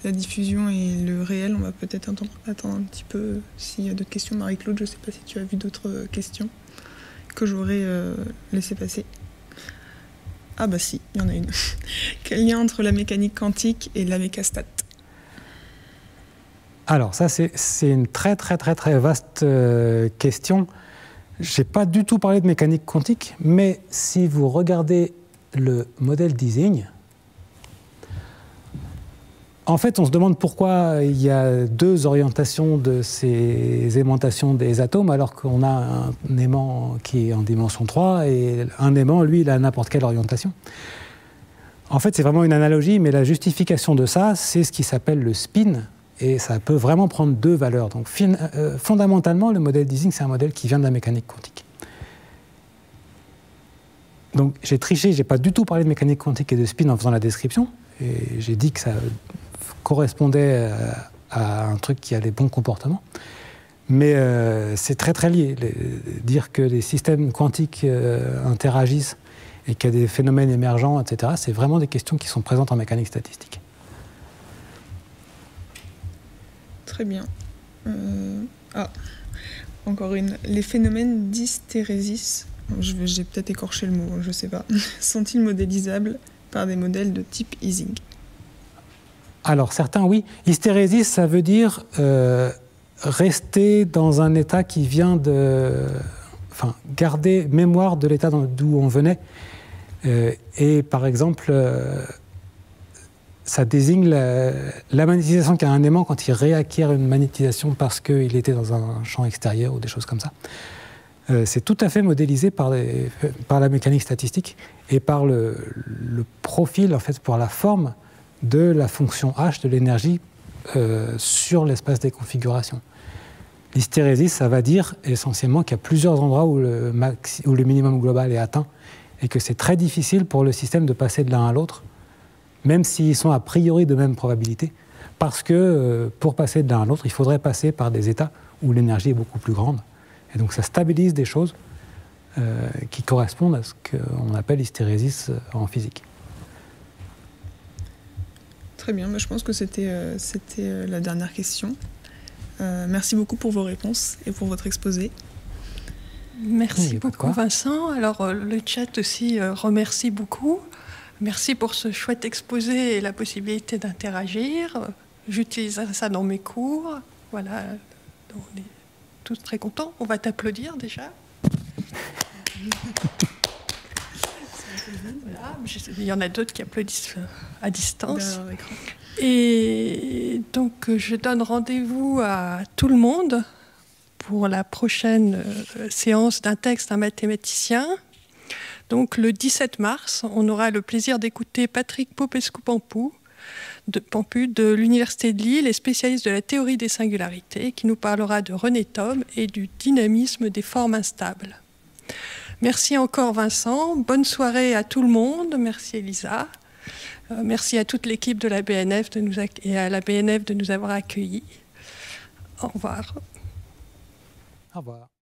la diffusion et le réel, on va peut-être attendre un petit peu s'il y a d'autres questions. Marie-Claude, je ne sais pas si tu as vu d'autres questions que j'aurais laissé passer. Ah bah si, il y en a une. Quel lien entre la mécanique quantique et la mécastat? Alors ça, c'est une très vaste question. Je n'ai pas du tout parlé de mécanique quantique, mais si vous regardez le modèle d'Ising, en fait, on se demande pourquoi il y a deux orientations de ces aimantations des atomes, alors qu'on a un aimant qui est en dimension 3, et un aimant, lui, il a n'importe quelle orientation. En fait, c'est vraiment une analogie, mais la justification de ça, c'est ce qui s'appelle le spin, et ça peut vraiment prendre deux valeurs. Donc, fondamentalement, le modèle d'Ising, c'est un modèle qui vient de la mécanique quantique. Donc, j'ai triché, je n'ai pas du tout parlé de mécanique quantique et de spin en faisant la description, et j'ai dit que ça correspondait à un truc qui a les bons comportements. Mais c'est très lié. Dire que les systèmes quantiques interagissent et qu'il y a des phénomènes émergents, etc., c'est vraiment des questions qui sont présentes en mécanique statistique. Très bien. Encore une. Les phénomènes d'hystérésis, j'ai peut-être écorché le mot, je ne sais pas, sont-ils modélisables par des modèles de type Ising? Alors, certains, oui. Hystérésis, ça veut dire rester dans un état qui vient de... Enfin, garder mémoire de l'état d'où on venait. Et par exemple, ça désigne la magnétisation qu'a un aimant quand il réacquiert une magnétisation parce qu'il était dans un champ extérieur ou des choses comme ça. C'est tout à fait modélisé par la mécanique statistique et par le profil, en fait, pour la forme de la fonction h de l'énergie sur l'espace des configurations. L'hystérésis, ça va dire essentiellement qu'il y a plusieurs endroits où le minimum global est atteint et que c'est très difficile pour le système de passer de l'un à l'autre, même s'ils sont a priori de même probabilité, parce que pour passer de l'un à l'autre, il faudrait passer par des états où l'énergie est beaucoup plus grande. Et donc ça stabilise des choses qui correspondent à ce qu'on appelle hystérésis en physique. Très bien, je pense que c'était la dernière question. Merci beaucoup pour vos réponses et pour votre exposé. Merci beaucoup Vincent. Alors le chat aussi remercie beaucoup. Merci pour ce chouette exposé et la possibilité d'interagir. J'utiliserai ça dans mes cours. Voilà, on est tous très contents. On va t'applaudir déjà. Voilà. Il y en a d'autres qui applaudissent à distance. Et donc, je donne rendez-vous à tout le monde pour la prochaine séance d'un texte, un mathématicien. Donc, le 17 mars, on aura le plaisir d'écouter Patrick Popescu-Pampu de l'Université de Lille et spécialiste de la théorie des singularités, qui nous parlera de René Thom et du dynamisme des formes instables. Merci encore Vincent, bonne soirée à tout le monde, merci Elisa, merci à toute l'équipe de la BNF et à la BNF de nous avoir accueillis. Au revoir. Au revoir.